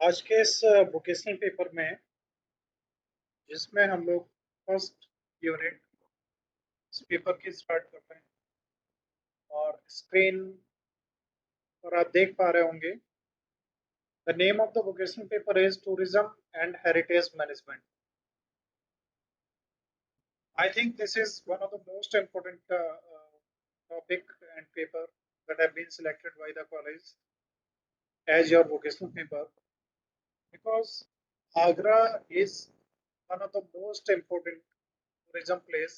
आज के इस वोकेशनल पेपर में जिसमें हम लोग फर्स्ट यूनिट इस पेपर की स्टार्ट कर रहे हैं और स्क्रीन पर आप देख पा रहे होंगे the name of the vocational paper is tourism and heritage management. I think this is one of the most important topic and paper that have been selected by the college as your vocational paper because Agra is one of the most important tourism place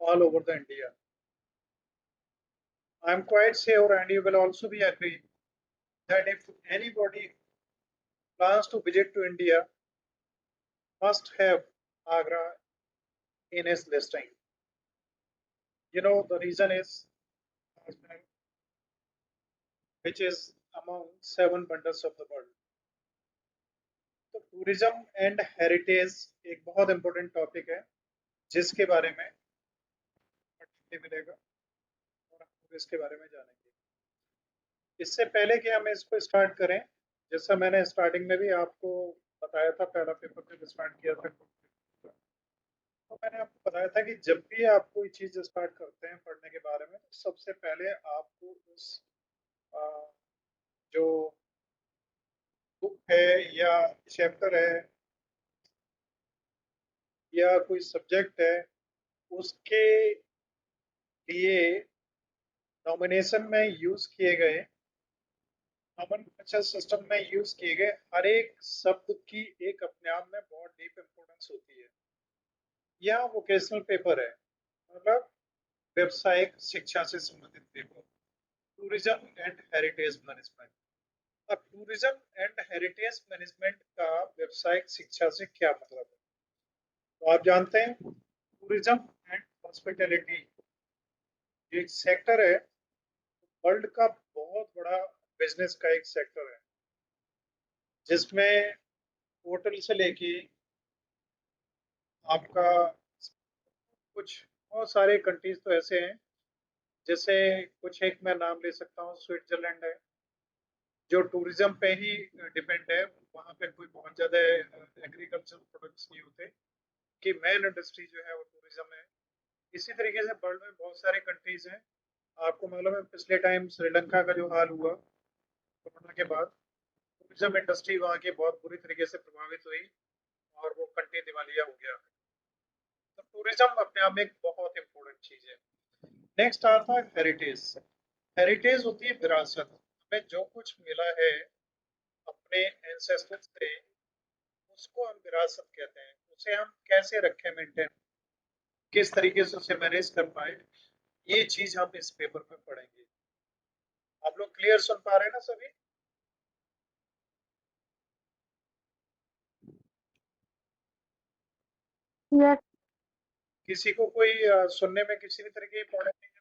all over the India. I'm quite sure, and you will also be agree, that if anybody plans to visit to India, must have Agra in his listing. You know, the reason is Taj Mahal, which is among seven wonders of the world. तो tourism and heritage एक बहुत important topic है जिसके बारे में पढ़ने मिलेगा और हम इसके बारे में जानेंगे. इससे पहले कि हम इसको स्टार्ट करें, जैसा मैंने स्टार्टिंग में भी आपको बताया था, पहला पेपर जब स्टार्ट किया था तो मैंने आपको बताया था कि जब भी आप कोई चीज स्टार्ट करते हैं पढ़ने के बारे में तो सबसे पहले आपको उस अ, जो बुक है या चैप्टर है या कोई सब्जेक्ट है उसके लिए नॉमिनेशन में यूज किए गए कॉमन सिस्टम में यूज किए गए हर एक शब्द की एक अपने आप में बहुत डीप इम्पोर्टेंस होती है. यह वोकेशनल पेपर है, मतलब व्यवसायिक शिक्षा से संबंधित paper. Tourism and heritage management. अब टूरिज्म एंड हेरिटेज मैनेजमेंट का व्यवसायिक शिक्षा से क्या मतलब है? तो आप जानते हैं टूरिज्म एंड हॉस्पिटैलिटी एक सेक्टर है, वर्ल्ड का बहुत बड़ा बिजनेस का एक सेक्टर है जिसमें होटल से लेके आपका कुछ बहुत सारे कंट्रीज तो ऐसे हैं, जैसे कुछ एक मैं नाम ले सकता हूँ, स्विट्जरलैंड है जो टूरिज्म पे ही डिपेंड है. वहाँ पे कोई बहुत ज्यादा एग्रीकल्चर प्रोडक्ट्स नहीं होते कि मेन इंडस्ट्री जो है वो टूरिज्म है. इसी तरीके से वर्ल्ड में बहुत सारे कंट्रीज हैं. आपको मालूम है पिछले टाइम श्रीलंका का जो हाल हुआ कोरोना के बाद, टूरिज्म इंडस्ट्री वहाँ की बहुत बुरी तरीके से प्रभावित हुई और वो कंट्री दिवालिया हो गया. तो टूरिज्म अपने आप में एक बहुत इंपॉर्टेंट चीज है. नेक्स्ट आता है हेरिटेज. हेरिटेज होती है विरासत. हमें जो कुछ मिला है अपने एंसेस्टर्स से उसको हम विरासत कहते हैं. उसे हम कैसे रखें मेंटेन, किस तरीके से उसे मैनेज कर पाए, ये चीज हम इस पेपर में पढ़ेंगे. आप लोग क्लियर सुन पा रहे हैं ना सभी? Yes, किसी को कोई सुनने में किसी भी तरीके की प्रॉब्लम नहीं है?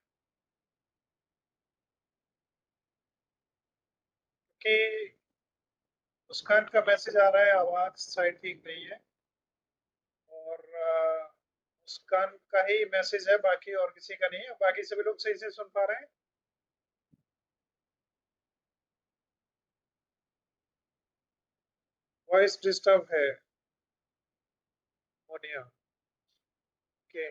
कि मुस्कान का मैसेज आ रहा है, आवाज शायद ठीक नहीं है और मुस्कान का ही मैसेज है, बाकी और किसी का नहीं है. बाकी सभी लोग सही से सुन पा रहे हैं? वॉइस डिस्टर्ब है मोनिया के.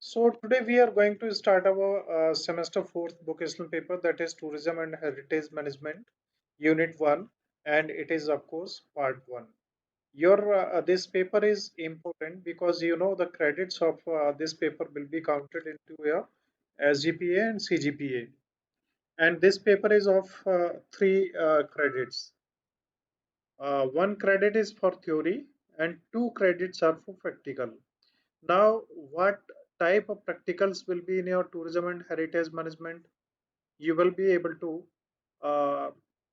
So today we are going to start our semester fourth vocational paper, that is tourism and heritage management unit 1, and it is of course part 1. Your this paper is important because you know the credits of this paper will be counted into your SGPA and CGPA, and this paper is of three credits. One credit is for theory and two credits are for practical. Now, what type of practicals will be in your tourism and heritage management? You will be able to uh,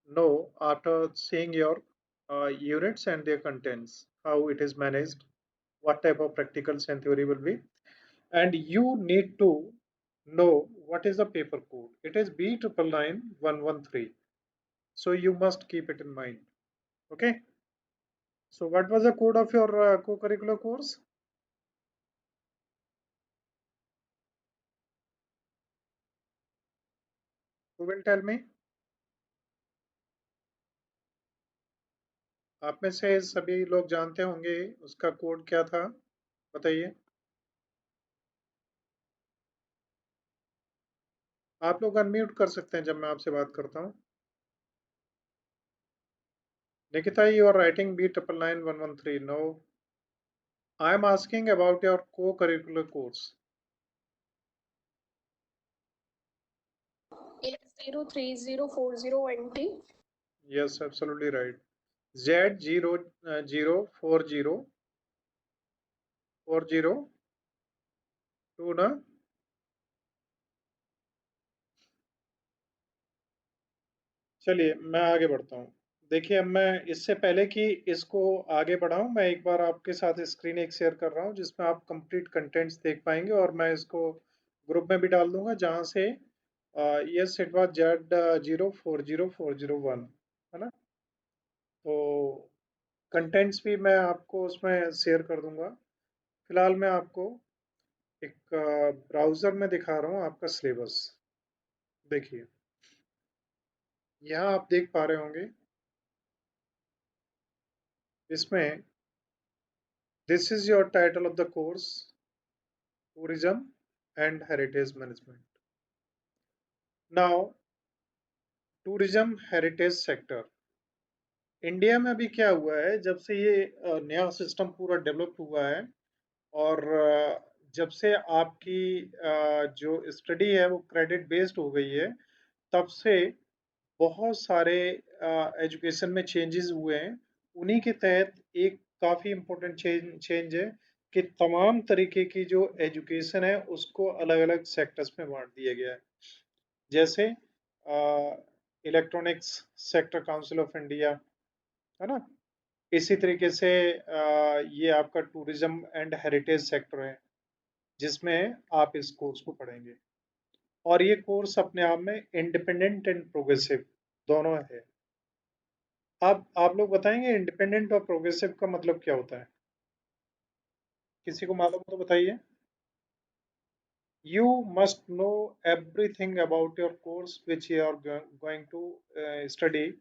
know after seeing your units and their contents, how it is managed, what type of practicals and theory will be. And you need to know what is the paper code. It is B99113. So you must keep it in mind. Okay. So what was the code of your co-curricular course? Who will tell me? आप में से सभी लोग जानते होंगे उसका code क्या था, बताइए। आप लोग अनम्यूट कर सकते हैं जब मैं आपसे बात करता हूँ। Nikita, you are writing B99113. No, I am asking about your co-curricular course. 80304020. Yes, absolutely right. Z04040 2 ना। चलिए मैं आगे बढ़ता हूँ। देखिए, अब मैं इससे पहले कि इसको आगे बढ़ाऊं, मैं एक बार आपके साथ स्क्रीन एक शेयर कर रहा हूँ जिसमें आप कंप्लीट कंटेंट्स देख पाएंगे, और मैं इसको ग्रुप में भी डाल दूंगा जहाँ से यस इट वाज Z0404001, है ना। तो कंटेंट्स भी मैं आपको उसमें शेयर कर दूंगा। फिलहाल मैं आपको एक ब्राउज़र में दिखा रहा हूँ आपका सिलेबस। देखिए, यहाँ आप देख पा रहे होंगे इसमें, this is your title of the course, tourism and heritage management. Now, tourism heritage sector India में अभी क्या हुआ है, जब से ये नया सिस्टम पूरा डेवलप हुआ है, और जब से आपकी जो स्टडी है वो क्रेडिट बेस्ड हो गई है, तब से बहुत सारे एजुकेशन में चेंजेस हुए हैं। उन्हीं के तहत एक काफ़ी इम्पोर्टेंट चेंज है कि तमाम तरीके की जो एजुकेशन है उसको अलग अलग सेक्टर्स में बांट दिया गया है। जैसे electronics sector council of India, है ना। इसी तरीके से ये आपका टूरिज्म एंड हेरिटेज सेक्टर है जिसमें आप इस कोर्स को पढ़ेंगे। और ये कोर्स अपने आप में इंडिपेंडेंट एंड प्रोग्रेसिव दोनों है। अब आप लोग बताएंगे इंडिपेंडेंट और प्रोग्रेसिव का मतलब क्या होता है? किसी को मालूम हो तो बताइए। You must know everything about your course which you are going to study,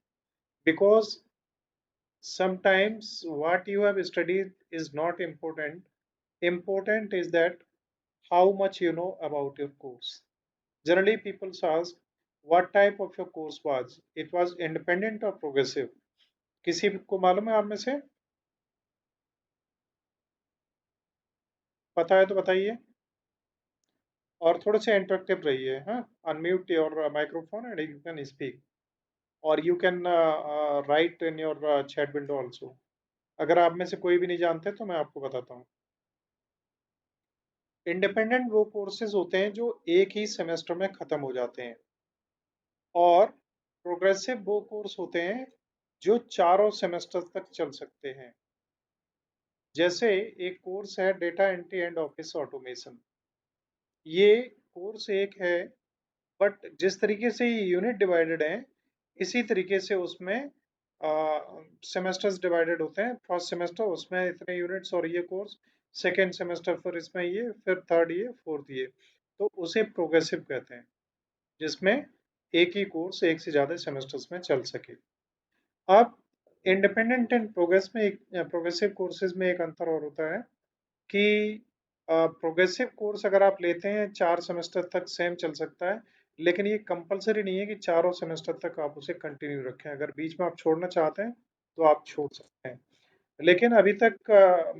because sometimes what you have studied is not important. Important is that how much you know about your course. Generally, people ask what type of your course was. It was independent or progressive. किसी को मालूम है आप में से? पता है तो बताइए। और थोड़े से इंटरेक्टिव रहिए, हाँ। Unmute your microphone and you can speak, और you can write in your chat window also. अगर आप में से कोई भी नहीं जानते तो मैं आपको बताता हूँ। इंडिपेंडेंट वो कोर्सेज होते हैं जो एक ही सेमेस्टर में ख़त्म हो जाते हैं, और प्रोग्रेसिव वो कोर्स होते हैं जो चारों सेमेस्टर तक चल सकते हैं। जैसे एक कोर्स है data entry and office automation. ये कोर्स एक है, बट जिस तरीके से ये यूनिट डिवाइडेड हैं, इसी तरीके से उसमें सेमेस्टर्स डिवाइडेड होते हैं। फर्स्ट सेमेस्टर उसमें इतने यूनिट्स और ये कोर्स, सेकेंड सेमेस्टर फिर इसमें ये, फिर थर्ड ये, फोर्थ ये। तो उसे प्रोग्रेसिव कहते हैं, जिसमें एक ही कोर्स एक से ज़्यादा सेमेस्टर्स में चल सके। अब इंडिपेंडेंट एंड प्रोग्रेस में एक प्रोग्रेसिव कोर्सेज में एक अंतर और होता है कि प्रोग्रेसिव कोर्स अगर आप लेते हैं 4 सेमेस्टर तक सेम चल सकता है, लेकिन ये कंपलसरी नहीं है कि चारों सेमेस्टर तक आप उसे कंटिन्यू रखें। अगर बीच में आप छोड़ना चाहते हैं तो आप छोड़ सकते हैं। लेकिन अभी तक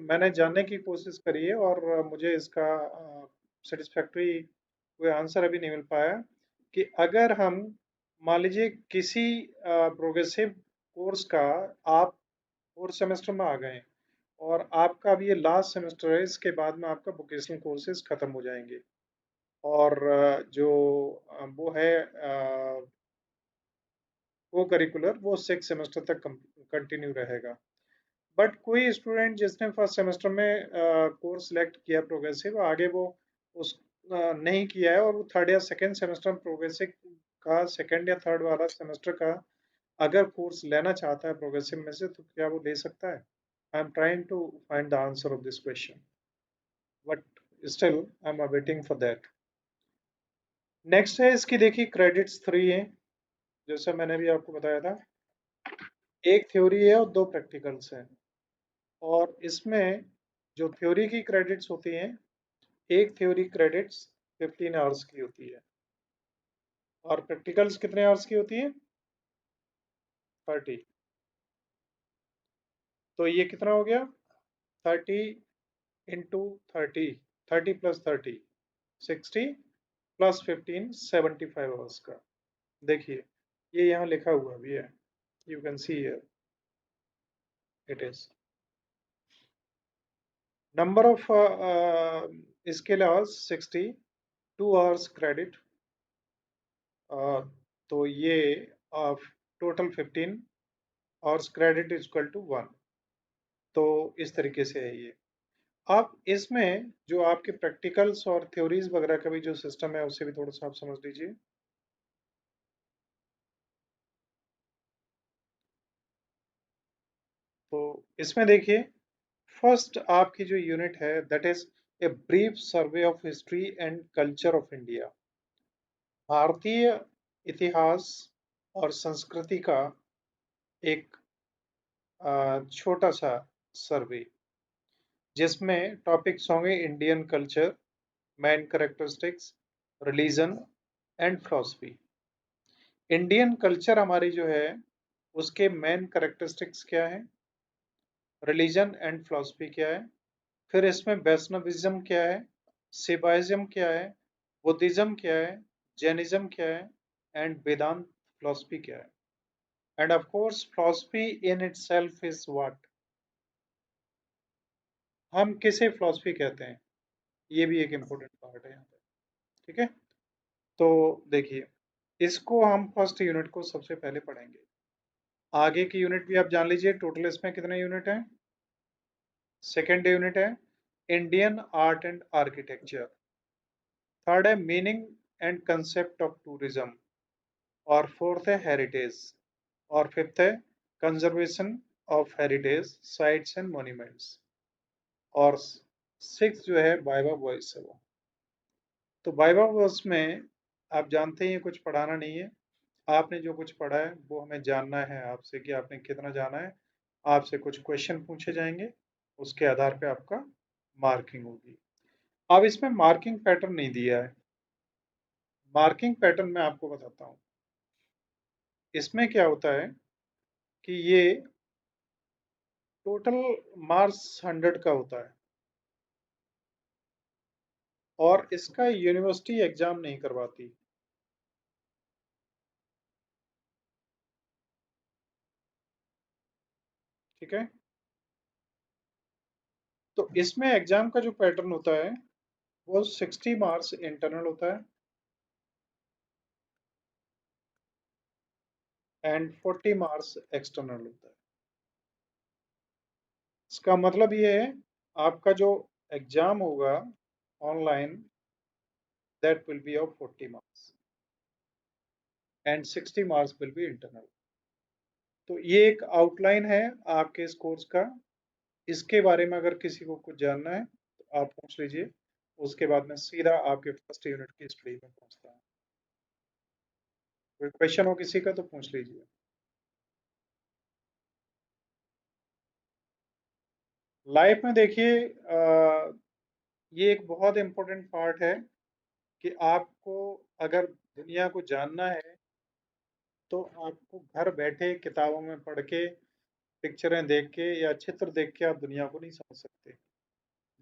मैंने जानने की कोशिश करी है, और मुझे इसका सेटिस्फैक्ट्री कोई आंसर अभी नहीं मिल पाया कि अगर हम मान लीजिए किसी प्रोग्रेसिव कोर्स का आप 4 सेमेस्टर में आ गए, और आपका अभी ये लास्ट सेमेस्टर है, इसके बाद में आपका वोकेशनल कोर्सेज खत्म हो जाएंगे, और जो वो है को करिकुलर, वो 6 सेमेस्टर तक कंटिन्यू रहेगा। बट कोई स्टूडेंट जिसने फर्स्ट सेमेस्टर में कोर्स सेलेक्ट किया प्रोग्रेसिव, आगे वो उस नहीं किया है, और वो थर्ड या सेकेंड सेमेस्टर में प्रोग्रेसिव का सेकेंड या थर्ड वाला सेमेस्टर का अगर कोर्स लेना चाहता है प्रोग्रेसिव में से, तो क्या वो ले सकता है? I am trying to find the answer of this question, but still I am waiting for that. Next है इसकी, देखिए क्रेडिट्स 3 है, जैसा मैंने भी आपको बताया था। एक थ्योरी है और दो प्रैक्टिकल्स हैं। और इसमें जो थ्योरी की क्रेडिट्स होती हैं, एक थ्योरी क्रेडिट्स 15 आवर्स की होती है और प्रैक्टिकल्स कितने आवर्स की होती है? 30। तो ये कितना हो गया? 30 इंटू 30, 30 प्लस 30, 60 प्लस 15, 75 आवर्स का। देखिए ये यहाँ लिखा हुआ भी है, you can see here it is number of इसके अलावा 60, 2 आवर्स क्रेडिट, तो ये total 15 hours credit is equal to 1। तो इस तरीके से है ये। आप इसमें जो आपके प्रैक्टिकल्स और थ्योरीज वगैरह का भी जो सिस्टम है उससे भी थोड़ा सा आप समझ लीजिए। तो इसमें देखिए, फर्स्ट आपकी जो यूनिट है that is a brief survey of history and culture of India. भारतीय इतिहास और संस्कृति का एक छोटा सा सर्वे, जिसमें टॉपिक्स होंगे Indian culture, man characteristics, religion and philosophy. Indian culture हमारी जो है उसके मेन कैरेक्टरिस्टिक्स क्या है, रिलीजन एंड फिलॉसफी क्या है, फिर इसमें वैष्णविज्म क्या है, शिवाइज्म क्या है, बुद्धिज्म क्या है, जैनिज्म क्या है, एंड वेदांत फिलॉसफी क्या है। End of course philosophy in itself is what, हम किसे फिलॉसफी कहते हैं, ये भी एक इम्पोर्टेंट पार्ट है यहाँ पे। ठीक है, तो देखिए इसको हम फर्स्ट यूनिट को सबसे पहले पढ़ेंगे। आगे की यूनिट भी आप जान लीजिए, टोटल इसमें कितने यूनिट हैं? सेकेंड यूनिट है Indian art and architecture, third है meaning and concept of tourism, और फोर्थ है हेरिटेज, और फिफ्थ है conservation of heritage sites and monuments, और सिक्स जो है वाइवा वॉइस है वो। तो वाइवा वॉइस में आप जानते हैं कुछ पढ़ाना नहीं है, आपने जो कुछ पढ़ा है वो हमें जानना है आपसे कि आपने कितना जाना है। आपसे कुछ क्वेश्चन पूछे जाएंगे, उसके आधार पे आपका मार्किंग होगी। अब इसमें मार्किंग पैटर्न नहीं दिया है। मार्किंग पैटर्न मैं आपको बताता हूँ। इसमें क्या होता है कि ये टोटल मार्क्स 100 का होता है और इसका यूनिवर्सिटी एग्जाम नहीं करवाती। ठीक है, तो इसमें एग्जाम का जो पैटर्न होता है वो 60 मार्क्स इंटरनल होता है एंड 40 मार्क्स एक्सटर्नल होता है। इसका मतलब ये है आपका जो एग्जाम होगा online, that will be of 40 marks and 60 marks will be internal. तो ये एक आउटलाइन है आपके इस कोर्स का। इसके बारे में अगर किसी को कुछ जानना है तो आप पूछ लीजिए, उसके बाद में सीधा आपके फर्स्ट यूनिट की स्टडी में पहुंचता है। कोई क्वेश्चन हो किसी का तो पूछ लीजिए। लाइफ में देखिए ये एक बहुत इंपॉर्टेंट पार्ट है कि आपको अगर दुनिया को जानना है तो आपको घर बैठे किताबों में पढ़ के, पिक्चरें देख के या चित्र देख के आप दुनिया को नहीं समझ सकते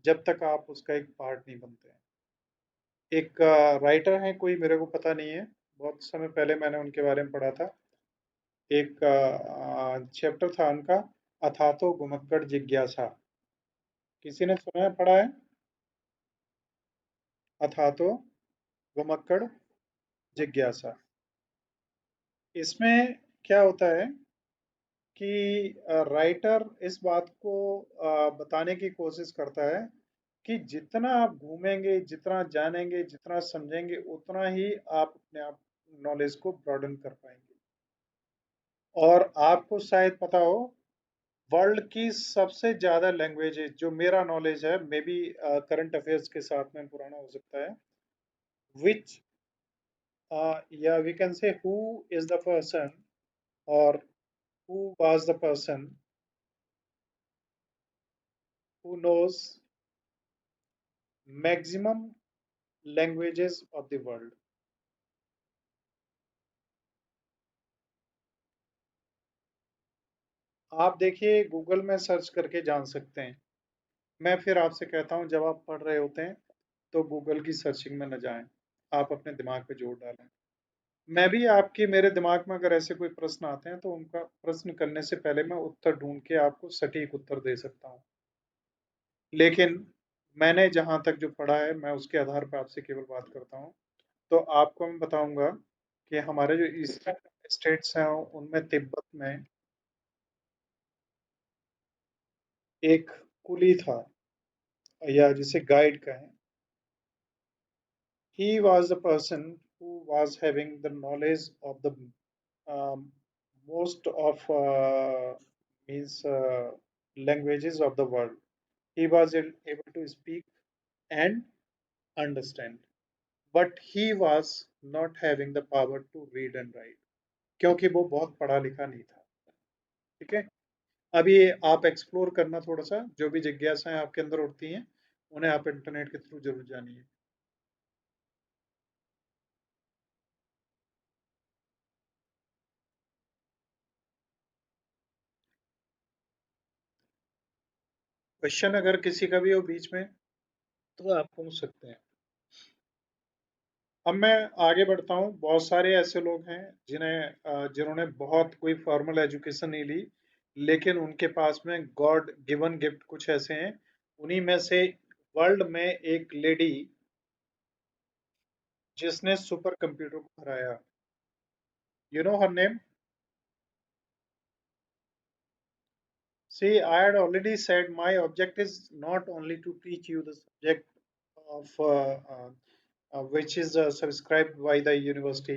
जब तक आप उसका एक पार्ट नहीं बनते हैं। एक राइटर हैं कोई, मेरे को पता नहीं है, बहुत समय पहले मैंने उनके बारे में पढ़ा था। एक चैप्टर था उनका, अथातो गुमक्कड़ जिज्ञासा। किसी ने सुना है, पढ़ा है? अथातो गुमक्कड़ जिज्ञासा। इसमें क्या होता है कि राइटर इस बात को बताने की कोशिश करता है कि जितना आप घूमेंगे, जितना जानेंगे, जितना समझेंगे, उतना ही आप अपने आप नॉलेज को ब्रॉडन कर पाएंगे। और आपको शायद पता हो, वर्ल्ड की सबसे ज्यादा लैंग्वेजेज, जो मेरा नॉलेज है, मे बी करंट अफेयर्स के साथ में पुराना हो सकता है, विच या we can say who is the person और who was the person who knows maximum languages of the world? आप देखिए गूगल में सर्च करके जान सकते हैं। मैं फिर आपसे कहता हूँ जब आप पढ़ रहे होते हैं तो गूगल की सर्चिंग में न जाएं, आप अपने दिमाग पे जोर डालें। मैं भी आपके मेरे दिमाग में अगर ऐसे कोई प्रश्न आते हैं तो उनका प्रश्न करने से पहले मैं उत्तर ढूंढ के आपको सटीक उत्तर दे सकता हूँ, लेकिन मैंने जहाँ तक जो पढ़ा है मैं उसके आधार पर आपसे केवल बात करता हूँ। तो आपको मैं बताऊंगा कि हमारे जो ईस्टर्न स्टेट्स हैं उनमें तिब्बत में एक कुली था, या जिसे गाइड कहें। He was the person who was having the knowledge of the um, most of means languages of the world. He was able to speak and understand, but he was not having the power to read and write, क्योंकि वो बहुत पढ़ा लिखा नहीं था। ठीक है। अब ये आप एक्सप्लोर करना, थोड़ा सा जो भी जिज्ञासाएं आपके अंदर उठती हैं उन्हें आप इंटरनेट के थ्रू जरूर जानिए। क्वेश्चन अगर किसी का भी हो बीच में तो आप पूछ सकते हैं। अब मैं आगे बढ़ता हूँ। बहुत सारे ऐसे लोग हैं जिन्होंने बहुत कोई फॉर्मल एजुकेशन नहीं ली, लेकिन उनके पास में गॉड गिवन गिफ्ट कुछ ऐसे हैं। उन्हीं में से वर्ल्ड में एक लेडी जिसने सुपर कंप्यूटर को हराया, you know her name? See, I had already said my object is not only to teach you the subject of which is subscribed by the university.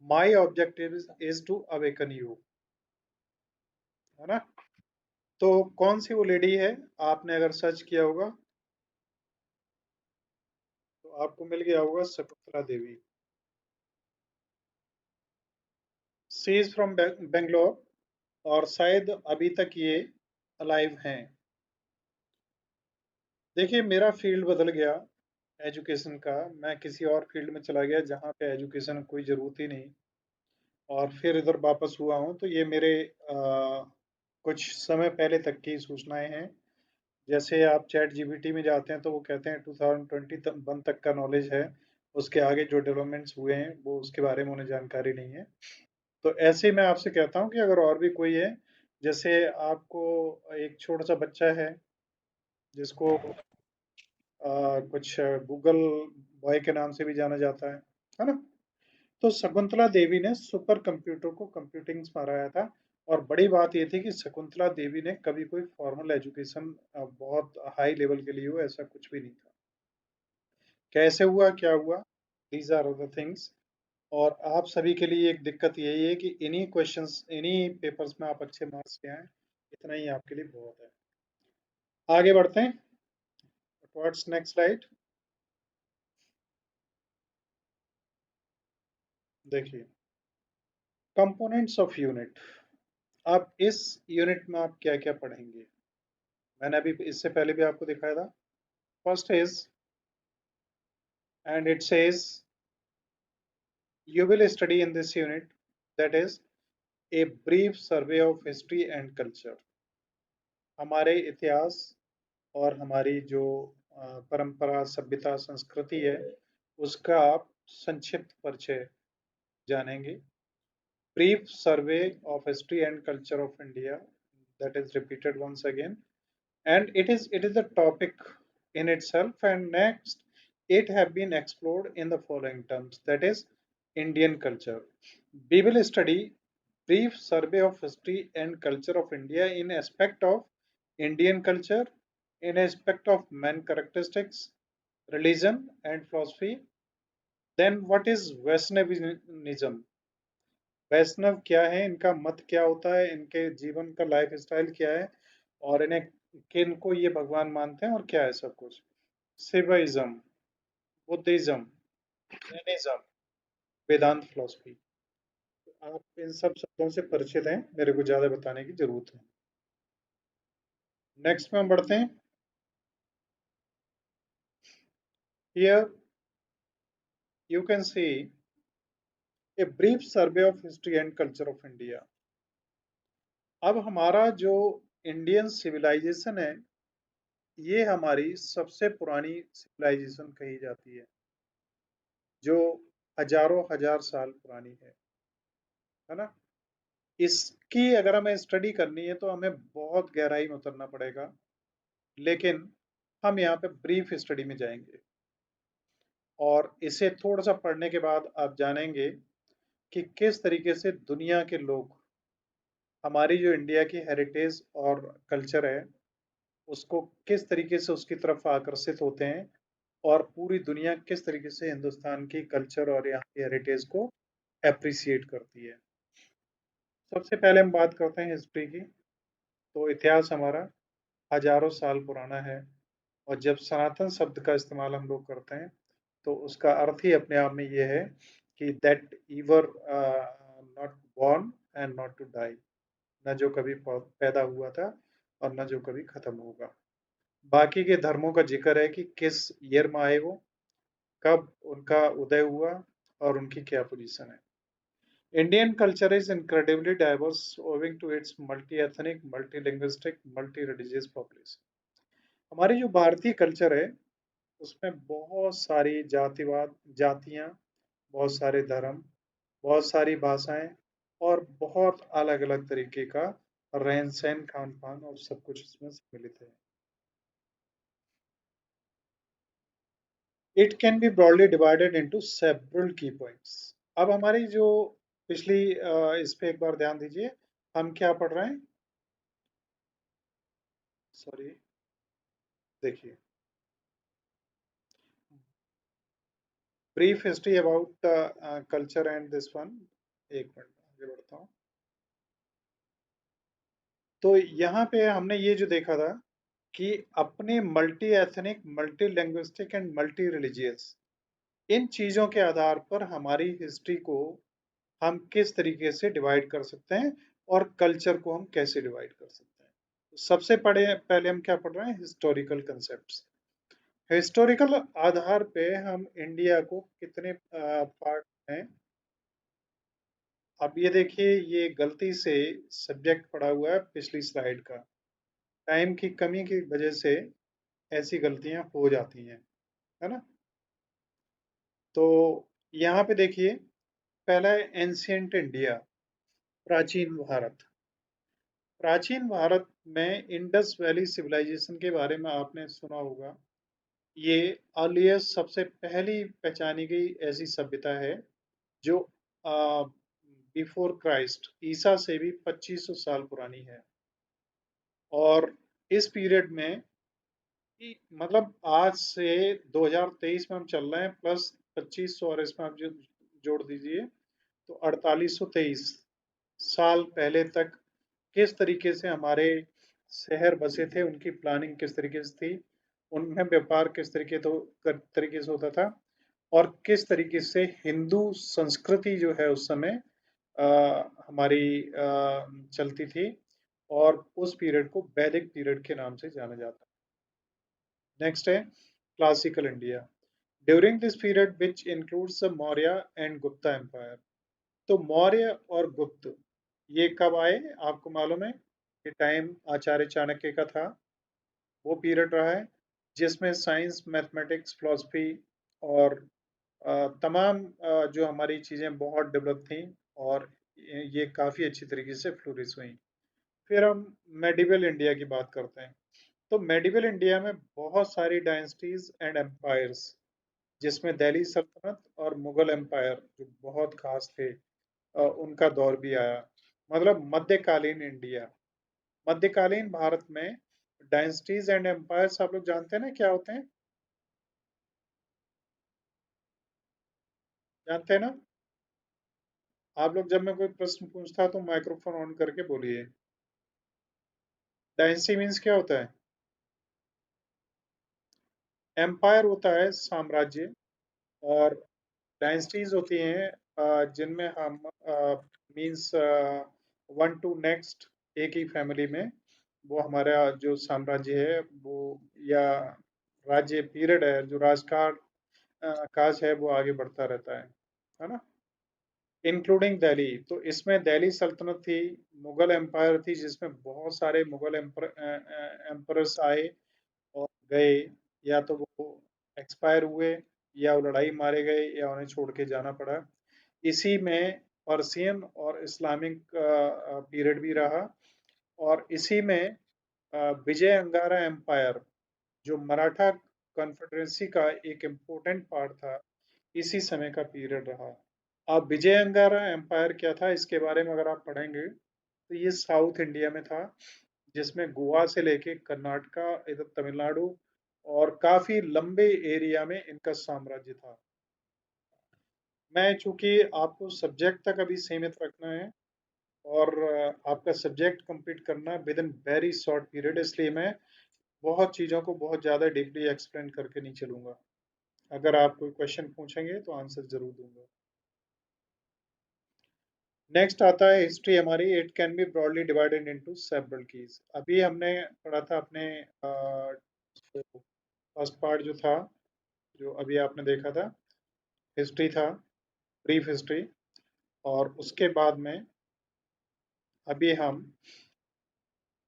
My objective is to awaken you, है ना? तो कौन सी वो lady है? आपने अगर search किया होगा तो आपको मिल गया होगा शकुंतला देवी। सी इज फ्रॉम बेंगलोर, और शायद अभी तक ये अलाइव हैं। देखिए मेरा फील्ड बदल गया एजुकेशन का, मैं किसी और फील्ड में चला गया जहाँ पे एजुकेशन कोई ज़रूरत ही नहीं, और फिर इधर वापस हुआ हूँ। तो ये मेरे कुछ समय पहले तक की सूचनाएं हैं। जैसे आप चैट जीपीटी में जाते हैं तो वो कहते हैं 2021 तक का नॉलेज है, उसके आगे जो डेवलपमेंट्स हुए हैं वो उसके बारे में उन्हें जानकारी नहीं है। तो ऐसे ही मैं आपसे कहता हूँ कि अगर और भी कोई है, जैसे आपको एक छोटा सा बच्चा है जिसको कुछ गूगल बॉय के नाम से भी जाना जाता है ना? तो शकुंतला देवी ने सुपर कंप्यूटर को कंप्यूटिंग में हराया था। और बड़ी बात ये थी कि शकुंतला देवी ने कभी कोई फॉर्मल एजुकेशन बहुत हाई लेवल के लिए हो ऐसा कुछ भी नहीं था। कैसे हुआ, क्या हुआ, दीज आर द थिंग्स। और आप सभी के लिए एक दिक्कत यही है कि इन्हीं क्वेश्चंस इन्हीं पेपर्स में आप अच्छे मार्क्स के आए, इतना ही आपके लिए बहुत है। आगे बढ़ते हैं। What's next slide? देखिए, कंपोनेंट्स ऑफ यूनिट। अब इस यूनिट में आप क्या क्या पढ़ेंगे? मैंने अभी इससे पहले भी आपको दिखाया था। First is, and it says you will study in this unit, that is a brief survey of history and culture। हमारे इतिहास और हमारी जो परंपरा, सभ्यता, संस्कृति है उसका आप संक्षिप्त परिचय जानेंगे। brief survey of history and culture of India, that is repeated once again, and it is the topic in itself. And next, it have been explored in the following terms, that is Indian culture. We will study brief survey of history and culture of India in aspect of Indian culture, in aspect of man characteristics, religion and philosophy. Then what is Vaishnavism? वैष्णव क्या है, इनका मत क्या होता है, इनके जीवन का लाइफ स्टाइल क्या है, और इन्हें किन को ये भगवान मानते हैं और क्या है सब कुछ। शिवाइज्म, बुद्धिज्म, जैनिज्म, वेदांत फिलोसफी। आप इन सब शब्दों से परिचित हैं, मेरे को ज़्यादा बताने की ज़रूरत है। नेक्स्ट में हम बढ़ते हैं। Here you can C a brief survey of history and culture of India. अब हमारा जो इंडियन सिविलाइजेशन है, ये हमारी सबसे पुरानी सिविलाइजेशन कही जाती है, जो हजारों हजार साल पुरानी है ना। इसकी अगर हमें स्टडी करनी है तो हमें बहुत गहराई में उतरना पड़ेगा, लेकिन हम यहाँ पे ब्रीफ स्टडी में जाएंगे और इसे थोड़ा सा पढ़ने के बाद आप जानेंगे कि किस तरीके से दुनिया के लोग हमारी जो इंडिया की हेरिटेज और कल्चर है, उसको किस तरीके से उसकी तरफ आकर्षित होते हैं, और पूरी दुनिया किस तरीके से हिंदुस्तान की कल्चर और यहाँ की हेरिटेज को एप्रिसिएट करती है। सबसे पहले हम बात करते हैं हिस्ट्री की। तो इतिहास हमारा हजारों साल पुराना है, और जब सनातन शब्द का इस्तेमाल हम लोग करते हैं तो उसका अर्थ ही अपने आप में ये है कि that ever not born and not to die, न जो कभी पैदा हुआ था और न जो कभी खत्म होगा। बाकी के धर्मों का जिक्र है कि किस ईयर में आए वो, कब उनका उदय हुआ और उनकी क्या पोजीशन है। Indian culture is incredibly diverse owing to its multi-ethnic, multi-linguistic, multi-religious population. हमारी जो भारतीय कल्चर है, उसमें बहुत सारी जातिवाद जातियाँ, बहुत सारे धर्म, बहुत सारी भाषाएं और बहुत अलग अलग तरीके का रहन सहन खान पान और सब कुछ इसमें सम्मिलित है। It can be broadly divided into several की पॉइंट्स। अब हमारी जो पिछली इस पे एक बार ध्यान दीजिए, हम क्या पढ़ रहे हैं। सॉरी, देखिए, brief history about culture and this one. एक मिनट आगे बढ़ता हूँ। तो यहाँ पे हमने ये जो देखा था कि अपने multi ethnic, multi linguistic and multi religious, इन चीज़ों के आधार पर हमारी हिस्ट्री को हम किस तरीके से डिवाइड कर सकते हैं और कल्चर को हम कैसे डिवाइड कर सकते हैं। तो सबसे पहले हम क्या पढ़ रहे हैं, हिस्टोरिकल कंसेप्ट्स। हिस्टोरिकल आधार पे हम इंडिया को कितने पार्ट हैं। अब ये देखिए, ये गलती से सब्जेक्ट पड़ा हुआ है पिछली स्लाइड का। टाइम की कमी की वजह से ऐसी गलतियां हो जाती हैं, है ना। तो यहाँ पे देखिए, पहला है एंशियंट इंडिया, प्राचीन भारत। प्राचीन भारत में इंडस वैली सिविलाइजेशन के बारे में आपने सुना होगा। ये अर्लीस्ट, सबसे पहली पहचानी गई ऐसी सभ्यता है जो बिफोर क्राइस्ट, ईसा से भी 2500 साल पुरानी है। और इस पीरियड में मतलब आज से 2023 में हम चल रहे हैं, प्लस 2500 और इसमें आप जो जोड़ दीजिए, तो 4823 साल पहले तक किस तरीके से हमारे शहर बसे थे, उनकी प्लानिंग किस तरीके से थी, उनमें व्यापार किस तरीके से होता था, और किस तरीके से हिंदू संस्कृति जो है उस समय हमारी चलती थी, और उस पीरियड को वैदिक पीरियड के नाम से जाना जाता है। नेक्स्ट है classical India. During this period which includes the Maurya and Gupta empire. तो मौर्य और गुप्त ये कब आए, आपको मालूम है, ये टाइम आचार्य चाणक्य का था। वो पीरियड रहा है जिसमें साइंस, मैथमेटिक्स, फिलोसफी और तमाम जो हमारी चीज़ें बहुत डेवलप थी, और ये काफ़ी अच्छी तरीके से फ्लोरिश हुई। फिर हम मेडिवल इंडिया की बात करते हैं। तो मेडिवल इंडिया में बहुत सारी डायनेस्टीज एंड एम्पायर्स, जिसमें दिल्ली सल्तनत और मुगल एम्पायर जो बहुत खास थे, उनका दौर भी आया। मतलब मध्यकालीन इंडिया, मध्यकालीन भारत में डायनेस्टीज एंड एम्पायर्स आप लोग जानते हैं ना क्या होते हैं, जानते हैं ना। आप लोग जब मैं कोई प्रश्न पूछता तो माइक्रोफोन ऑन करके बोलिए। डायनेस्टी मीन्स क्या होता है। एम्पायर होता है साम्राज्य, और डायनेस्टीज होती हैं जिनमें हम मीन्स वन टू नेक्स्ट, एक ही फैमिली में वो हमारा जो साम्राज्य है वो, या राज्य पीरियड है, जो राजकाल काज है वो आगे बढ़ता रहता है ना। इंक्लूडिंग दिल्ली, तो इसमें दिल्ली सल्तनत थी, मुगल एम्पायर थी जिसमें बहुत सारे मुगल एम्परर्स आए और गए, या तो वो एक्सपायर हुए, या वो लड़ाई मारे गए, या उन्हें छोड़ के जाना पड़ा। इसी में पर्सियन और इस्लामिक पीरियड भी रहा, और इसी में विजय अंगारा एम्पायर, जो मराठा कॉन्फेडरेसी का एक इम्पोर्टेंट पार्ट था, इसी समय का पीरियड रहा। अब विजय अंगारा एम्पायर क्या था, इसके बारे में अगर आप पढ़ेंगे तो ये साउथ इंडिया में था, जिसमें गोवा से लेके कर्नाटका, इधर तमिलनाडु, और काफी लंबे एरिया में इनका साम्राज्य था। मैं चूंकि आपको सब्जेक्ट तक अभी सीमित रखना है, और आपका सब्जेक्ट कंप्लीट करना है with in very short period, इसलिए मैं बहुत चीज़ों को बहुत ज़्यादा डीपली एक्सप्लेन करके नहीं चलूंगा। अगर आप कोई क्वेश्चन पूछेंगे तो आंसर जरूर दूंगा। नेक्स्ट आता है हिस्ट्री हमारी। It can be broadly divided into several keys. अभी हमने पढ़ा था अपने फर्स्ट पार्ट जो था, जो अभी आपने देखा था, हिस्ट्री था, ब्रीफ हिस्ट्री। और उसके बाद में अभी हम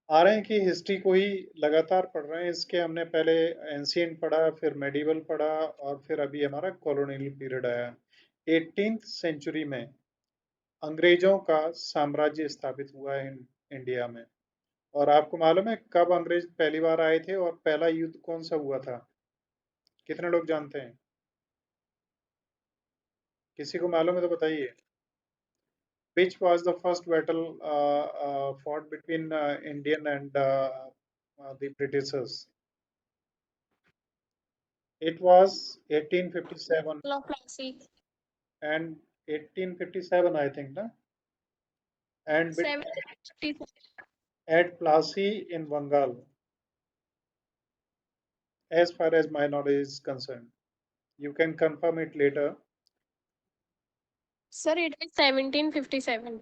आ रहे हैं कि हिस्ट्री को ही लगातार पढ़ रहे हैं। इसके हमने पहले एंशियंट पढ़ा, फिर मेडिवल पढ़ा, और फिर अभी हमारा कॉलोनियल पीरियड आया। 18th सेंचुरी में अंग्रेजों का साम्राज्य स्थापित हुआ है इंडिया में। और आपको मालूम है कब अंग्रेज पहली बार आए थे और पहला युद्ध कौन सा हुआ था? कितने लोग जानते हैं? किसी को मालूम है तो बताइए। Which was the first battle fought between Indian and the Britishers? It was 1857, Battle of Plassey. and 1857 I think, na? And 757. at Plassey in Bengal, as far as my knowledge is concerned. You can confirm it later. Sir, it is 1757.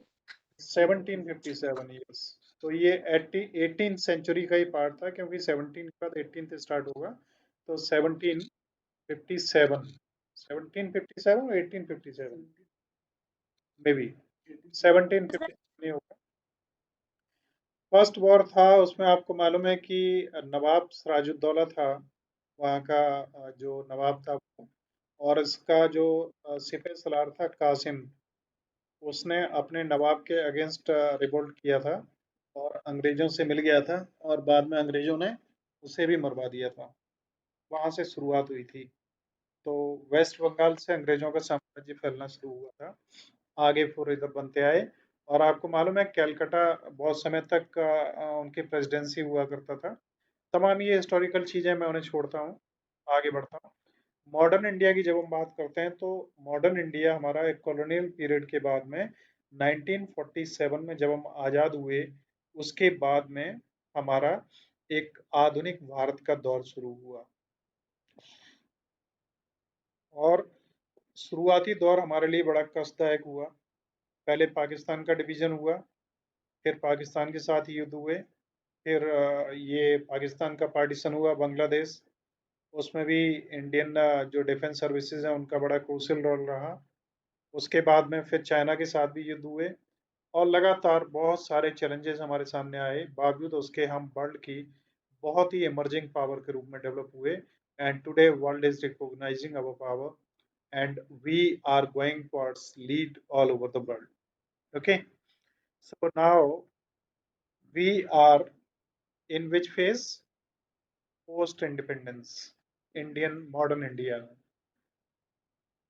1757, yes. तो ये 18th century का ही part था, क्योंकि 17 के बाद 18th start होगा, तो 1757, 1757 और 1857 मे बी, 1757 नहीं होगा। फर्स्ट वॉर था, उसमें आपको मालूम है कि नवाब सिराजुद्दौला था वहाँ का, जो नवाब था वो, और इसका जो सिपह सलार था कासिम, उसने अपने नवाब के अगेंस्ट रिवोल्ट किया था और अंग्रेजों से मिल गया था, और बाद में अंग्रेजों ने उसे भी मरवा दिया था। वहां से शुरुआत हुई थी। तो वेस्ट बंगाल से अंग्रेजों का साम्राज्य फैलना शुरू हुआ था, आगे फिर इधर बनते आए। और आपको मालूम है कैलकाटा बहुत समय तक उनकी प्रेसिडेंसी हुआ करता था। तमाम ये हिस्टोरिकल चीजें मैं उन्हें छोड़ता हूँ, आगे बढ़ता हूँ। मॉडर्न इंडिया की जब हम बात करते हैं तो मॉडर्न इंडिया हमारा एक कॉलोनियल पीरियड के बाद में 1947 में जब हम आज़ाद हुए, उसके बाद में हमारा एक आधुनिक भारत का दौर शुरू हुआ। और शुरुआती दौर हमारे लिए बड़ा कष्टदायक हुआ। पहले पाकिस्तान का डिवीजन हुआ, फिर पाकिस्तान के साथ युद्ध हुए, फिर ये पाकिस्तान का पार्टीशन हुआ बांग्लादेश। उसमें भी इंडियन जो डिफेंस सर्विसेज हैं उनका बड़ा क्रूशियल रोल रहा। उसके बाद में फिर चाइना के साथ भी युद्ध हुए, और लगातार बहुत सारे चैलेंजेस हमारे सामने आए, बावजूद उसके हम वर्ल्ड की बहुत ही इमर्जिंग पावर के रूप में डेवलप हुए। And today world is recognising our power, and we are going towards lead all over the world. Okay, so now we are in which phase? Post independence, Indian modern India।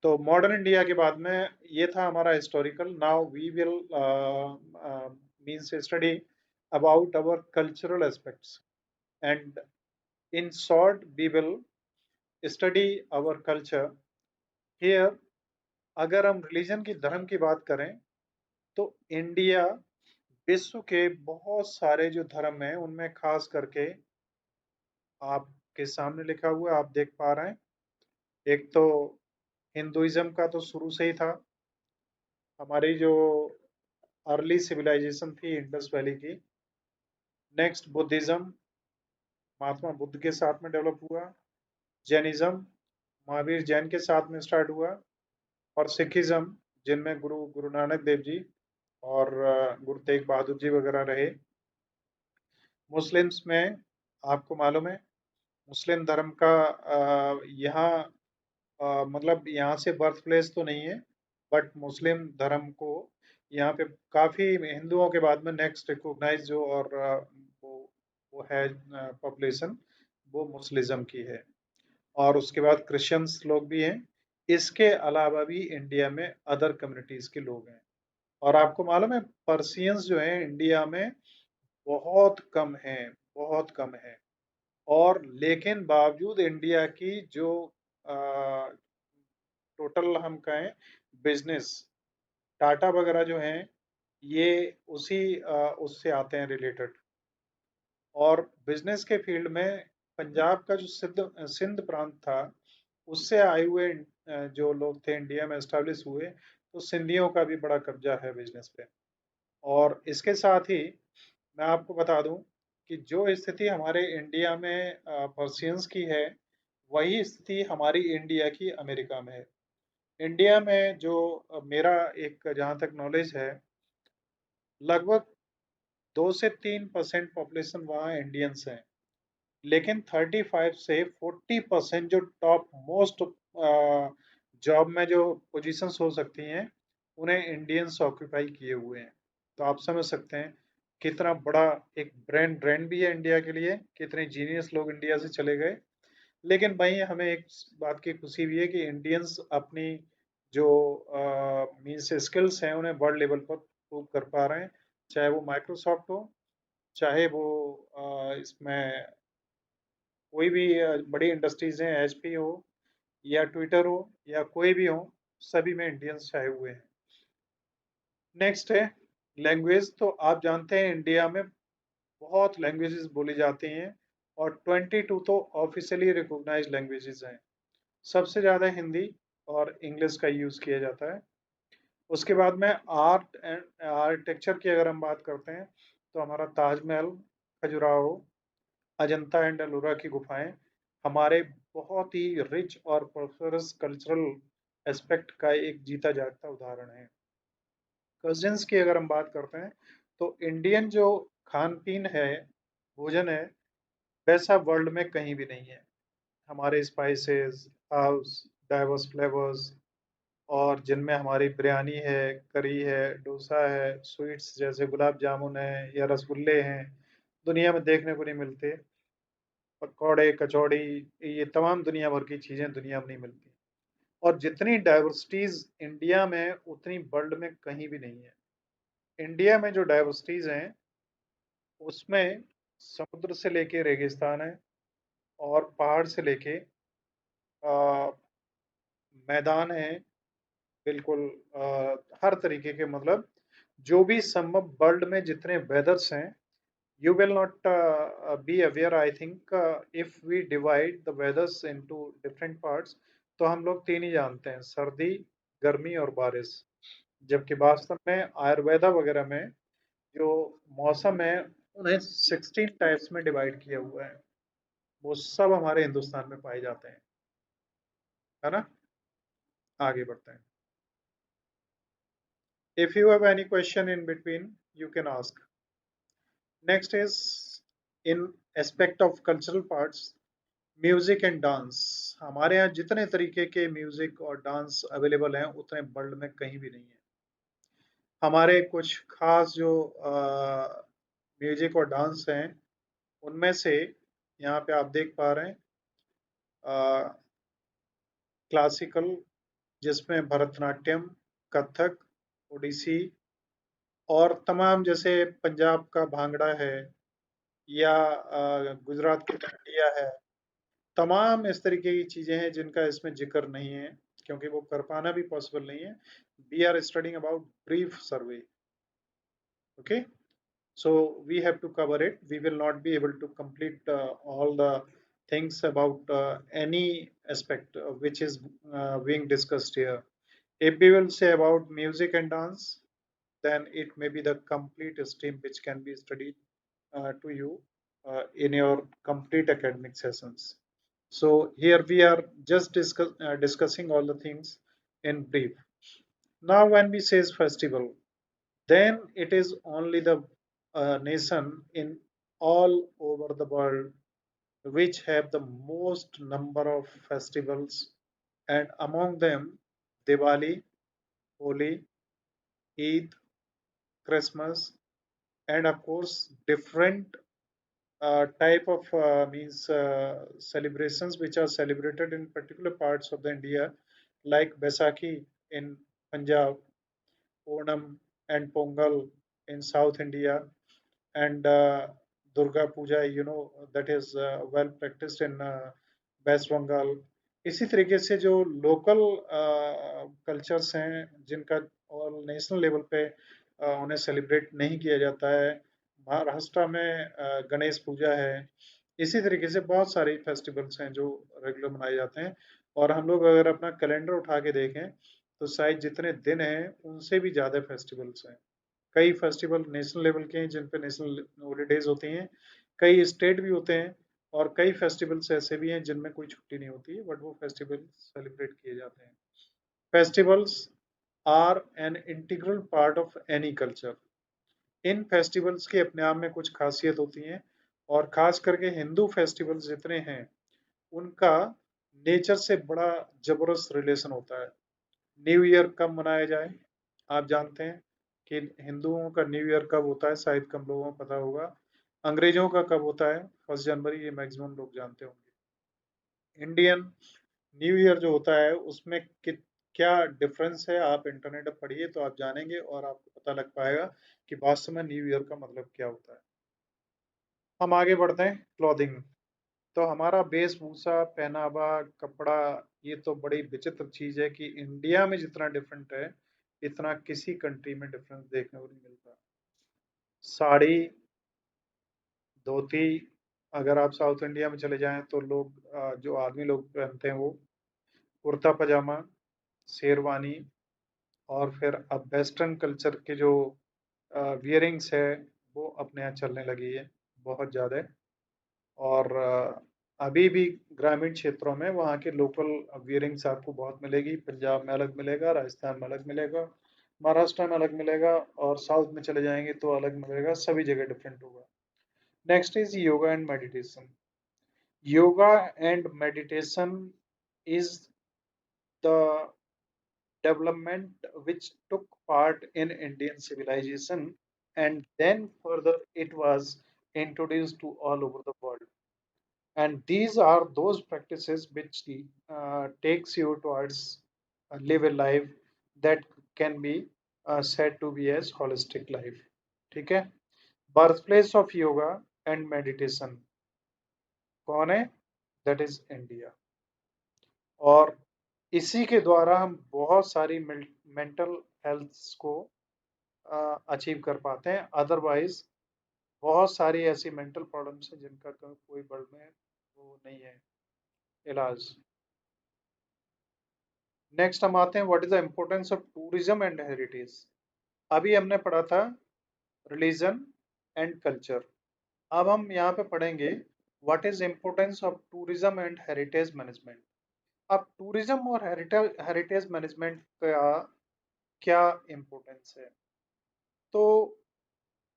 तो modern India के बाद में ये था हमारा historical. Now we will means study about our cultural aspects, and in short we will study our culture here. अगर हम religion की, धर्म की बात करें, तो इंडिया विश्व के बहुत सारे जो धर्म हैं उनमें खास करके आपके सामने लिखा हुआ है, आप देख पा रहे हैं। एक तो हिंदुइज्म का तो शुरू से ही था। हमारी जो अर्ली सिविलाइजेशन थी इंडस वैली की। नेक्स्ट बुद्धिज्म, महात्मा बुद्ध के साथ में डेवलप हुआ। जैनिज्म, महावीर जैन के साथ में स्टार्ट हुआ। और सिखिज्म, जिनमें गुरु नानक देव जी और गुरु तेग बहादुर जी वगैरह रहे। मुस्लिम्स में आपको मालूम है, मुस्लिम धर्म का यहाँ मतलब यहाँ से बर्थ प्लेस तो नहीं है, बट मुस्लिम धर्म को यहाँ पे काफी हिंदुओं के बाद में नेक्स्ट रिकॉग्नाइज जो और वो है पॉपुलेशन, वो मुस्लिज्म की है। और उसके बाद क्रिश्चियंस लोग भी हैं। इसके अलावा भी इंडिया में अदर कम्युनिटीज के लोग हैं। और आपको मालूम है पर्सियंस जो हैं इंडिया में बहुत कम हैं, बहुत कम है। और लेकिन बावजूद इंडिया की जो टोटल हम कहें बिजनेस, टाटा वगैरह जो हैं, ये उसी उससे आते हैं रिलेटेड। और बिजनेस के फील्ड में पंजाब का जो सिंध प्रांत था, उससे आए हुए जो लोग थे इंडिया में एस्टेब्लिश हुए, तो सिंधियों का भी बड़ा कब्जा है बिजनेस पे। और इसके साथ ही मैं आपको बता दूं कि जो स्थिति हमारे इंडिया में पर्सियंस की है, वही स्थिति हमारी इंडिया की अमेरिका में है। इंडिया में जो मेरा एक जहाँ तक नॉलेज है, लगभग 2 से 3% पॉपुलेशन वहाँ इंडियंस हैं। लेकिन 35 से 40% जो टॉप मोस्ट जॉब में जो पोजीशंस हो सकती हैं, उन्हें इंडियंस ऑक्यूपाई किए हुए हैं। तो आप समझ सकते हैं कितना बड़ा एक ब्रेन ड्रेन भी है इंडिया के लिए, कितने जीनियस लोग इंडिया से चले गए। लेकिन भाई हमें एक बात की खुशी भी है कि इंडियंस अपनी जो मीन्स स्किल्स हैं उन्हें वर्ल्ड लेवल पर प्रूव कर पा रहे हैं। चाहे वो माइक्रोसॉफ्ट हो, चाहे वो इसमें कोई भी बड़ी इंडस्ट्रीज हैं, एचपी हो या ट्विटर हो या कोई भी हो, सभी में इंडियंस छाए हुए हैं। नेक्स्ट है लैंग्वेज। तो आप जानते हैं इंडिया में बहुत लैंग्वेजेस बोली जाती हैं, और 22 तो ऑफिशियली रिकॉग्नाइज्ड लैंग्वेजेस हैं। सबसे ज़्यादा हिंदी और इंग्लिश का यूज़ किया जाता है। उसके बाद में आर्ट एंड आर्किटेक्चर की अगर हम बात करते हैं, तो हमारा ताजमहल, खजुराहो, अजंता एंड एलोरा की गुफाएं हमारे बहुत ही रिच और प्रोस्परस कल्चरल एस्पेक्ट का एक जीता जागता उदाहरण है। कजिन्स की अगर हम बात करते हैं, तो इंडियन जो खान पीन है, भोजन है, वैसा वर्ल्ड में कहीं भी नहीं है। हमारे स्पाइसेस, हर्ब्स, डाइवर्स फ्लेवर्स, और जिनमें हमारी बिरयानी है, करी है, डोसा है, स्वीट्स जैसे गुलाब जामुन है या रसगुल्ले हैं, दुनिया में देखने को नहीं मिलते। पकौड़े, कचौड़ी, ये तमाम दुनिया भर की चीज़ें दुनिया में नहीं मिलती। और जितनी डाइवर्सिटीज इंडिया में, उतनी वर्ल्ड में कहीं भी नहीं है। इंडिया में जो डाइवर्सिटीज हैं, उसमें समुद्र से लेके रेगिस्तान है, और पहाड़ से लेके मैदान है, बिल्कुल हर तरीके के, मतलब जो भी संभव वर्ल्ड में जितने वेदर्स हैं, you will not be aware, I think, if we divide the weathers into different parts, तो हम लोग तीन ही जानते हैं, सर्दी, गर्मी और बारिश। जबकि वास्तव में आयुर्वेदा वगैरह में जो मौसम है, उन्हें 16 टाइप्स में डिवाइड किया हुआ है। वो सब हमारे हिंदुस्तान में पाए जाते हैं, है ना। आगे बढ़ते हैं। If you have any question in between, you can ask. Next is in aspect of cultural parts, music and dance. हमारे यहाँ जितने तरीके के म्यूजिक और डांस अवेलेबल हैं, उतने वर्ल्ड में कहीं भी नहीं है। हमारे कुछ खास जो म्यूजिक और डांस हैं, उनमें से यहाँ पे आप देख पा रहे हैं क्लासिकल, जिसमें भरतनाट्यम, कथक, ओडिसी, और तमाम जैसे पंजाब का भांगड़ा है, या गुजरात की डांडिया है। तमाम इस तरीके की चीज़ें हैं जिनका इसमें जिक्र नहीं है, क्योंकि वो कर पाना भी पॉसिबल नहीं है। We are studying about brief survey, okay. So we have to cover it. We will not be able to complete all the things about any aspect which is being discussed here. If we will say about music and dance, then it may be the complete stream which can be studied to you in your complete academic sessions. So here we are just discussing all the things in brief. Now, when we say festival, then it is only the nation in all over the world which have the most number of festivals, and among them Diwali, Holi, Eid, Christmas, and of course different type of means celebrations which are celebrated in particular parts of the India, like Baisakhi in Punjab, Onam and Pongal in South India, and Durga Puja, that is well practiced in West Bengal. इसी तरीके से जो local cultures हैं जिनका और national level पे उन्हें celebrate नहीं किया जाता है, महाराष्ट्र में गणेश पूजा है। इसी तरीके से बहुत सारे फेस्टिवल्स हैं जो रेगुलर मनाए जाते हैं, और हम लोग अगर अपना कैलेंडर उठा के देखें तो शायद जितने दिन हैं उनसे भी ज़्यादा फेस्टिवल्स हैं। कई फेस्टिवल नेशनल लेवल के हैं जिन पे नेशनल हॉलीडेज होती हैं, कई स्टेट भी होते हैं, और कई फेस्टिवल्स ऐसे भी हैं जिनमें कोई छुट्टी नहीं होती है बट वो फेस्टिवल सेलिब्रेट किए जाते हैं। Festivals are an integral part of any culture. इन फेस्टिवल्स की अपने आप में कुछ खासियत होती हैं, और खास करके हिंदू फेस्टिवल्स जितने हैं उनका नेचर से बड़ा जबरदस्त रिलेशन होता है। न्यू ईयर कब मनाया जाए, आप जानते हैं कि हिंदुओं का न्यू ईयर कब होता है, शायद कम लोगों को पता होगा। अंग्रेजों का कब होता है, 1 जनवरी, ये मैक्सिमम लोग जानते होंगे। इंडियन न्यू ईयर जो होता है उसमें क्या डिफरेंस है, आप इंटरनेट पर पढ़िए तो आप जानेंगे और आपको पता लग पाएगा कि वास्तव में न्यू ईयर का मतलब क्या होता है। हम आगे बढ़ते हैं। क्लॉथिंग, तो हमारा वेशभूषा, पहनावा, कपड़ा, ये तो बड़ी विचित्र चीज है कि इंडिया में जितना डिफरेंट है इतना किसी कंट्री में डिफरेंस देखने को नहीं मिलता। साड़ी, धोती, अगर आप साउथ इंडिया में चले जाएं तो लोग जो आदमी लोग पहनते हैं वो कुर्ता पजामा, शेरवानी, और फिर अब वेस्टर्न कल्चर के जो वियरिंग्स है वो अपने यहाँ चलने लगी है बहुत ज़्यादा। और अभी भी ग्रामीण क्षेत्रों में वहाँ के लोकल वियरिंग्स आपको बहुत मिलेगी। पंजाब में अलग मिलेगा, राजस्थान में अलग मिलेगा, महाराष्ट्र में अलग मिलेगा, और साउथ में चले जाएंगे तो अलग मिलेगा, सभी जगह डिफरेंट होगा। Next is yoga and meditation. Yoga and meditation is the development which took part in Indian civilization, and then further it was introduced to all over the world. And these are those practices which takes you towards live a life that can be said to be as holistic life. ठीक है? Birthplace of yoga and meditation कौन है? That is India. और इसी के द्वारा हम बहुत सारी मेंटल हेल्थ को अचीव कर पाते हैं। अदरवाइज बहुत सारी ऐसी मेंटल प्रॉब्लम्स हैं जिनका कोई वर्ल्ड में वो नहीं है इलाज। नेक्स्ट हम आते हैं, what is the importance of tourism and heritage. अभी हमने पढ़ा था रिलीजन एंड कल्चर, अब हम यहाँ पे पढ़ेंगे what is importance of tourism and heritage management. अब टूरिज्म और हेरिटेज मैनेजमेंट का क्या इम्पोर्टेंस है? तो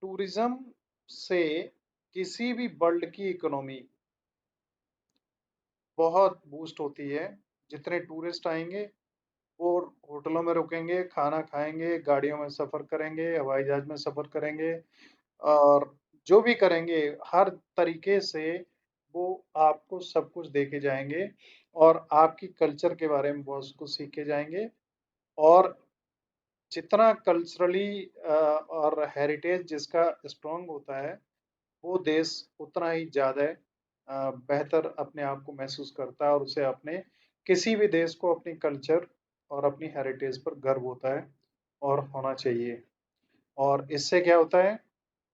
टूरिज्म से किसी भी वर्ल्ड की इकोनॉमी बहुत बूस्ट होती है। जितने टूरिस्ट आएंगे वो होटलों में रुकेंगे, खाना खाएंगे, गाड़ियों में सफ़र करेंगे, हवाई जहाज में सफ़र करेंगे, और जो भी करेंगे हर तरीके से वो आपको सब कुछ देके जाएंगे, और आपकी कल्चर के बारे में बहुत कुछ सीख के जाएंगे। और जितना कल्चरली और हेरिटेज जिसका स्ट्रांग होता है वो देश उतना ही ज़्यादा बेहतर अपने आप को महसूस करता है, और उसे अपने किसी भी देश को अपनी कल्चर और अपनी हेरिटेज पर गर्व होता है और होना चाहिए। और इससे क्या होता है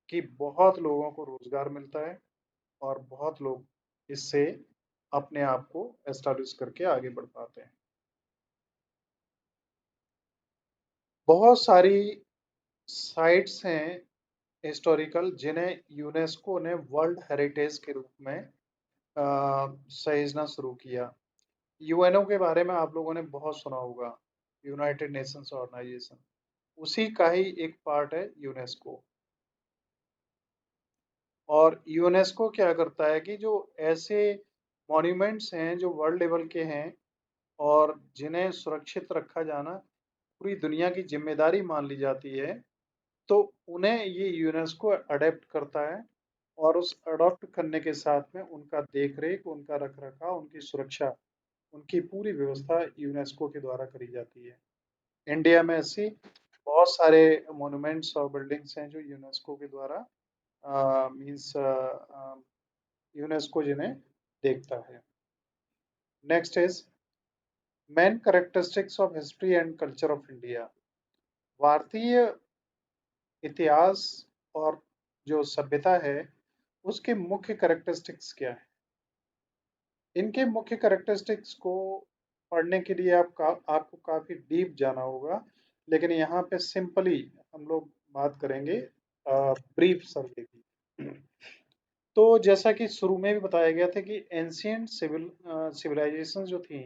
कि बहुत लोगों को रोजगार मिलता है, और बहुत लोग इससे अपने आप को एस्टैब्लिश करके आगे बढ़ पाते हैं। बहुत सारी साइट्स हैं हिस्टोरिकल जिन्हें यूनेस्को ने वर्ल्ड हेरिटेज के रूप में सहेजना शुरू किया। यूएनओ के बारे में आप लोगों ने बहुत सुना होगा, यूनाइटेड नेशंस ऑर्गेनाइजेशन, उसी का ही एक पार्ट है यूनेस्को। और यूनेस्को क्या करता है कि जो ऐसे मॉन्यूमेंट्स हैं जो वर्ल्ड लेवल के हैं और जिन्हें सुरक्षित रखा जाना पूरी दुनिया की जिम्मेदारी मान ली जाती है, तो उन्हें ये यूनेस्को अडेप्ट करता है और उस अडॉप्ट करने के साथ में उनका देख-रेख, उनका रख-रखाव, उनकी सुरक्षा, उनकी पूरी व्यवस्था यूनेस्को के द्वारा करी जाती है। इंडिया में ऐसी बहुत सारे मॉन्यूमेंट्स और बिल्डिंग्स हैं जो यूनेस्को के द्वारा मीन्स यूनेस्को जिन्हें देखता है। Next is main characteristics of history and culture of India. भारतीय इतिहास और जो सभ्यता है उसके मुख्य कैरेक्टरिस्टिक्स क्या है? इनके मुख्य कैरेक्टरिस्टिक्स को पढ़ने के लिए आपको काफ़ी डीप जाना होगा, लेकिन यहाँ पे सिंपली हम लोग बात करेंगे ब्रीफ सर्वे की। तो जैसा कि शुरू में भी बताया गया था कि एंशियंट सिविलाइजेशन जो थी,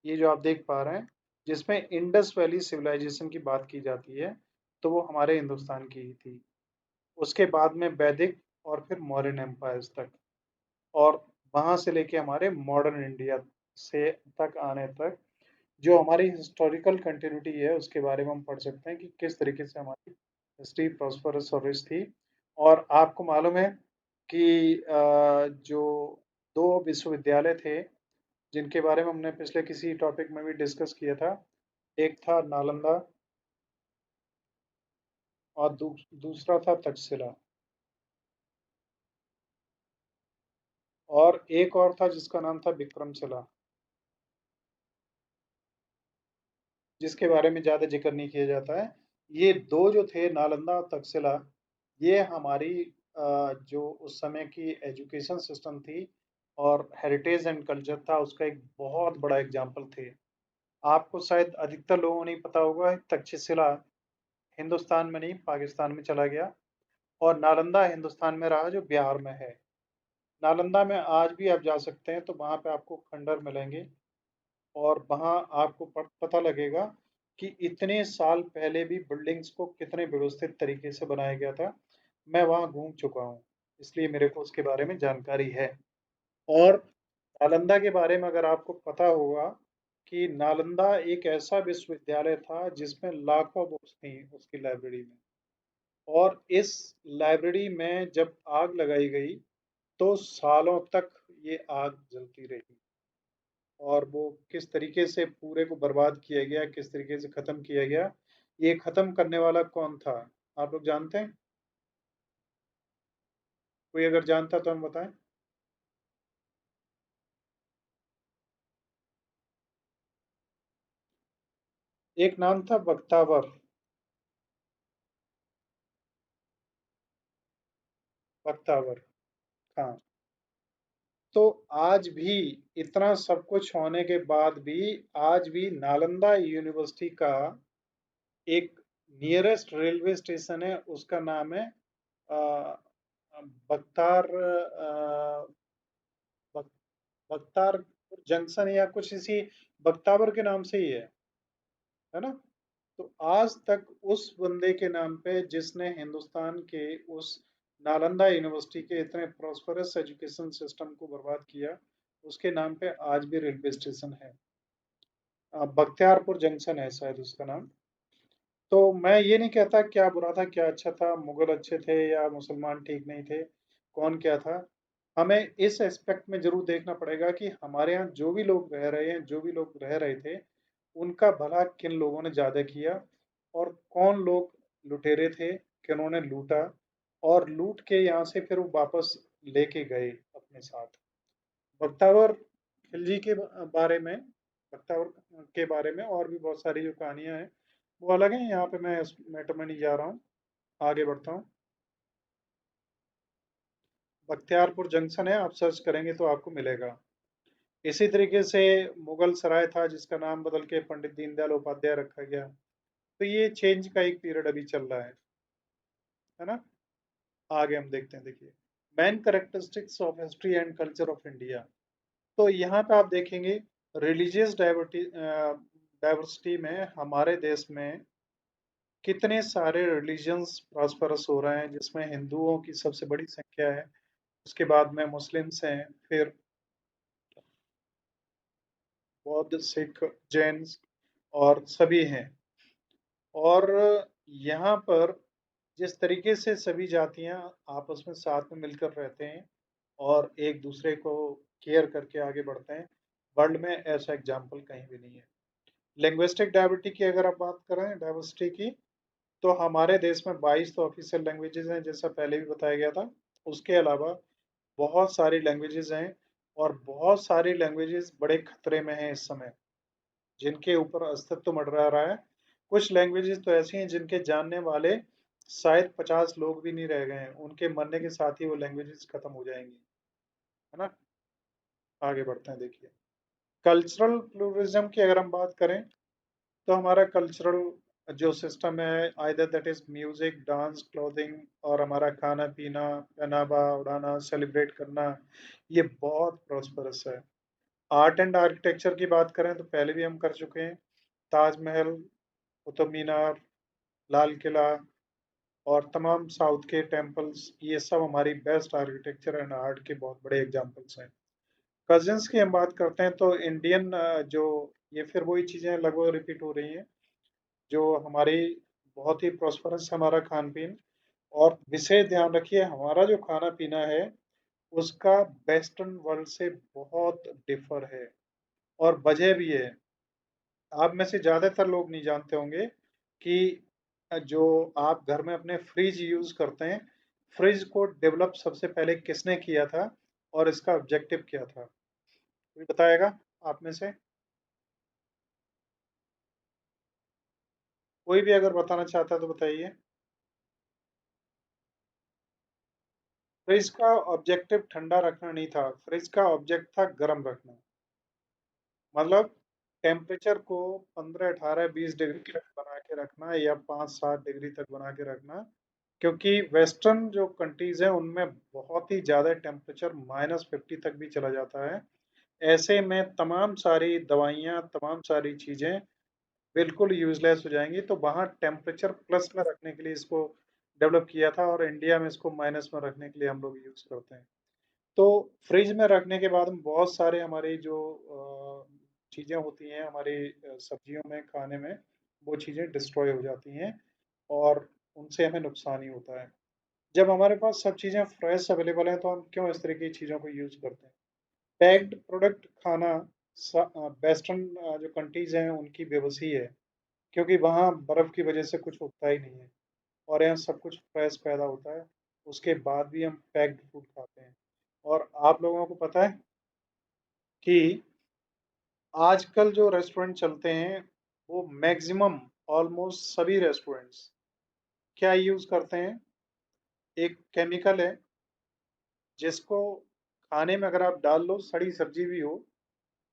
ये जो आप देख पा रहे हैं, जिसमें इंडस वैली सिविलाइजेशन की बात की जाती है, तो वो हमारे हिंदुस्तान की ही थी। उसके बाद में वैदिक और फिर मौर्यन एम्पायर्स तक, और वहाँ से लेके हमारे मॉडर्न इंडिया से तक आने तक जो हमारी हिस्टोरिकल कंटिन्यूटी है उसके बारे में हम पढ़ सकते हैं कि किस तरीके से हमारी हिस्ट्री प्रॉस्परस और रिच थी। और आपको मालूम है कि जो दो विश्वविद्यालय थे जिनके बारे में हमने पिछले किसी टॉपिक में भी डिस्कस किया था, एक था नालंदा और दूसरा था तक्षशिला, और एक और था जिसका नाम था विक्रमशिला, जिसके बारे में ज़्यादा जिक्र नहीं किया जाता है। ये दो जो थे नालंदा और तक्षशिला, ये हमारी जो उस समय की एजुकेशन सिस्टम थी और हेरिटेज एंड कल्चर था उसका एक बहुत बड़ा एग्जाम्पल थे। आपको शायद अधिकतर लोगों को नहीं पता होगा, तक्षशिला हिंदुस्तान में नहीं पाकिस्तान में चला गया और नालंदा हिंदुस्तान में रहा जो बिहार में है। नालंदा में आज भी आप जा सकते हैं तो वहाँ पे आपको खंडर मिलेंगे और वहाँ आपको पता लगेगा कि इतने साल पहले भी बिल्डिंग्स को कितने व्यवस्थित तरीके से बनाया गया था। मैं वहाँ घूम चुका हूँ, इसलिए मेरे को उसके बारे में जानकारी है। और नालंदा के बारे में अगर आपको पता होगा कि नालंदा एक ऐसा विश्वविद्यालय था जिसमें लाखों बुक्स थी उसकी लाइब्रेरी में, और इस लाइब्रेरी में जब आग लगाई गई तो सालों तक ये आग जलती रही, और वो किस तरीके से पूरे को बर्बाद किया गया, किस तरीके से खत्म किया गया, ये खत्म करने वाला कौन था? आप लोग जानते हैं? कोई अगर जानता तो हम बताएं। एक नाम था बख्तावर। बख्तावर खां। तो आज भी इतना सब कुछ होने के बाद भी आज भी नालंदा यूनिवर्सिटी का एक नियरेस्ट रेलवे स्टेशन है, उसका नाम है अ, बख्तार बख- बख्तार जंक्शन या कुछ इसी बख्तावर के नाम से ही है ना? तो आज तक उस बंदे के नाम पे जिसने हिंदुस्तान के उस नालंदा यूनिवर्सिटी के इतने प्रॉस्परस एजुकेशन सिस्टम को बर्बाद किया, उसके नाम पे आज भी रेलवे स्टेशन है। बख्तियारपुर जंक्शन है शायद उसका नाम। तो मैं ये नहीं कहता क्या बुरा था क्या अच्छा था, मुगल अच्छे थे या मुसलमान ठीक नहीं थे, कौन क्या था। हमें इस एस्पेक्ट में जरूर देखना पड़ेगा कि हमारे यहाँ जो भी लोग रह रहे हैं, जो भी लोग रह रहे थे, उनका भला किन लोगों ने ज्यादा किया और कौन लोग लुटेरे थे, किन्होंने लूटा और लूट के यहाँ से फिर वो वापस लेके गए अपने साथ। बख्तावर खिलजी के बारे में, बख्तावर के बारे में और भी बहुत सारी जो कहानियां हैं वो अलग हैं, यहाँ पे मैं इस मैटर में नहीं जा रहा हूँ, आगे बढ़ता हूँ। बख्तियारपुर जंक्शन है, आप सर्च करेंगे तो आपको मिलेगा। इसी तरीके से मुगल सराय था जिसका नाम बदल के पंडित दीनदयाल उपाध्याय रखा गया। तो ये चेंज का एक पीरियड अभी चल रहा है ना। आगे हम देखते हैं, देखिए main characteristics of history and culture of India. तो यहाँ पे आप देखेंगे रिलीजियस डाइवर्सिटी में हमारे देश में कितने सारे रिलीजन्स प्रॉस्परस हो रहे हैं, जिसमें हिंदुओं की सबसे बड़ी संख्या है, उसके बाद में मुस्लिम्स हैं, फिर बौद्ध, सिख, जैन और सभी हैं। और यहाँ पर जिस तरीके से सभी जातियाँ आपस में साथ में मिलकर रहते हैं और एक दूसरे को केयर करके आगे बढ़ते हैं, वर्ल्ड में ऐसा एग्जाम्पल कहीं भी नहीं है। लिंग्विस्टिक डाइवर्सिटी की अगर आप बात करें, डाइवर्सिटी की, तो हमारे देश में 22 तो ऑफिशियल लैंग्वेजेस हैं, जैसा पहले भी बताया गया था। उसके अलावा बहुत सारी लैंग्वेजेस हैं और बहुत सारी लैंग्वेजेस बड़े खतरे में हैं इस समय, जिनके ऊपर अस्तित्व मंडरा रहा है। कुछ लैंग्वेजेस तो ऐसी हैं जिनके जानने वाले शायद 50 लोग भी नहीं रह गए हैं, उनके मरने के साथ ही वो लैंग्वेजेस खत्म हो जाएंगी, है ना। आगे बढ़ते हैं, देखिए कल्चरल प्लूरलिज्म की अगर हम बात करें, तो हमारा कल्चरल जो सिस्टम है, either that is music, dance, clothing, और हमारा खाना पीना, पहनावा उड़ाना, सेलिब्रेट करना, ये बहुत प्रॉस्परस है। आर्ट एंड आर्किटेक्चर की बात करें तो पहले भी हम कर चुके हैं। ताजमहल, कुतुब मीनार, लाल किला और तमाम साउथ के टेम्पल्स, ये सब हमारी बेस्ट आर्किटेक्चर एंड आर्ट के बहुत बड़े एग्जाम्पल्स हैं। कजिन्स की हम बात करते हैं तो इंडियन जो, ये फिर वही चीज़ें लगभग रिपीट हो रही हैं जो हमारी, बहुत ही प्रॉस्परस हमारा खान पीन। और विशेष ध्यान रखिए, हमारा जो खाना पीना है उसका वेस्टर्न वर्ल्ड से बहुत डिफर है, और वजह भी है। आप में से ज़्यादातर लोग नहीं जानते होंगे कि जो आप घर में अपने फ्रिज यूज़ करते हैं, फ्रिज को डेवलप सबसे पहले किसने किया था और इसका ऑब्जेक्टिव क्या था, कोई बताएगा आप में से? कोई भी अगर बताना चाहता है तो बताइए। फ्रिज का ऑब्जेक्टिव ठंडा रखना नहीं था, फ्रिज का ऑब्जेक्ट था गर्म रखना। मतलब टेम्परेचर को 15, 18, 20 डिग्री तक बना के रखना, या 5, 7 डिग्री तक बना के रखना। क्योंकि वेस्टर्न जो कंट्रीज हैं उनमें बहुत ही ज़्यादा टेम्परेचर -50 तक भी चला जाता है। ऐसे में तमाम सारी दवाइयाँ, तमाम सारी चीज़ें बिल्कुल यूजलेस हो जाएंगी। तो वहाँ टेम्परेचर प्लस में रखने के लिए इसको डेवलप किया था, और इंडिया में इसको माइनस में रखने के लिए हम लोग यूज़ करते हैं। तो फ्रिज में रखने के बाद में बहुत सारे हमारी जो चीज़ें होती हैं हमारी सब्जियों में, खाने में, वो चीज़ें डिस्ट्रॉय हो जाती हैं और उनसे हमें नुकसान ही होता है। जब हमारे पास सब चीज़ें फ्रेश अवेलेबल हैं तो हम क्यों इस तरह की चीज़ों को यूज़ करते हैं। पैक्ड प्रोडक्ट खाना वेस्टर्न जो कंट्रीज हैं उनकी बेबसी है, क्योंकि वहाँ बर्फ़ की वजह से कुछ उगता ही नहीं है और यहाँ सब कुछ फ्रेश पैदा होता है। उसके बाद भी हम पैक्ड फूड खाते हैं। और आप लोगों को पता है कि आजकल जो रेस्टोरेंट चलते हैं, वो मैक्सिमम, ऑलमोस्ट सभी रेस्टोरेंट्स क्या यूज़ करते हैं, एक केमिकल है जिसको खाने में अगर आप डाल लो, सड़ी सब्जी भी हो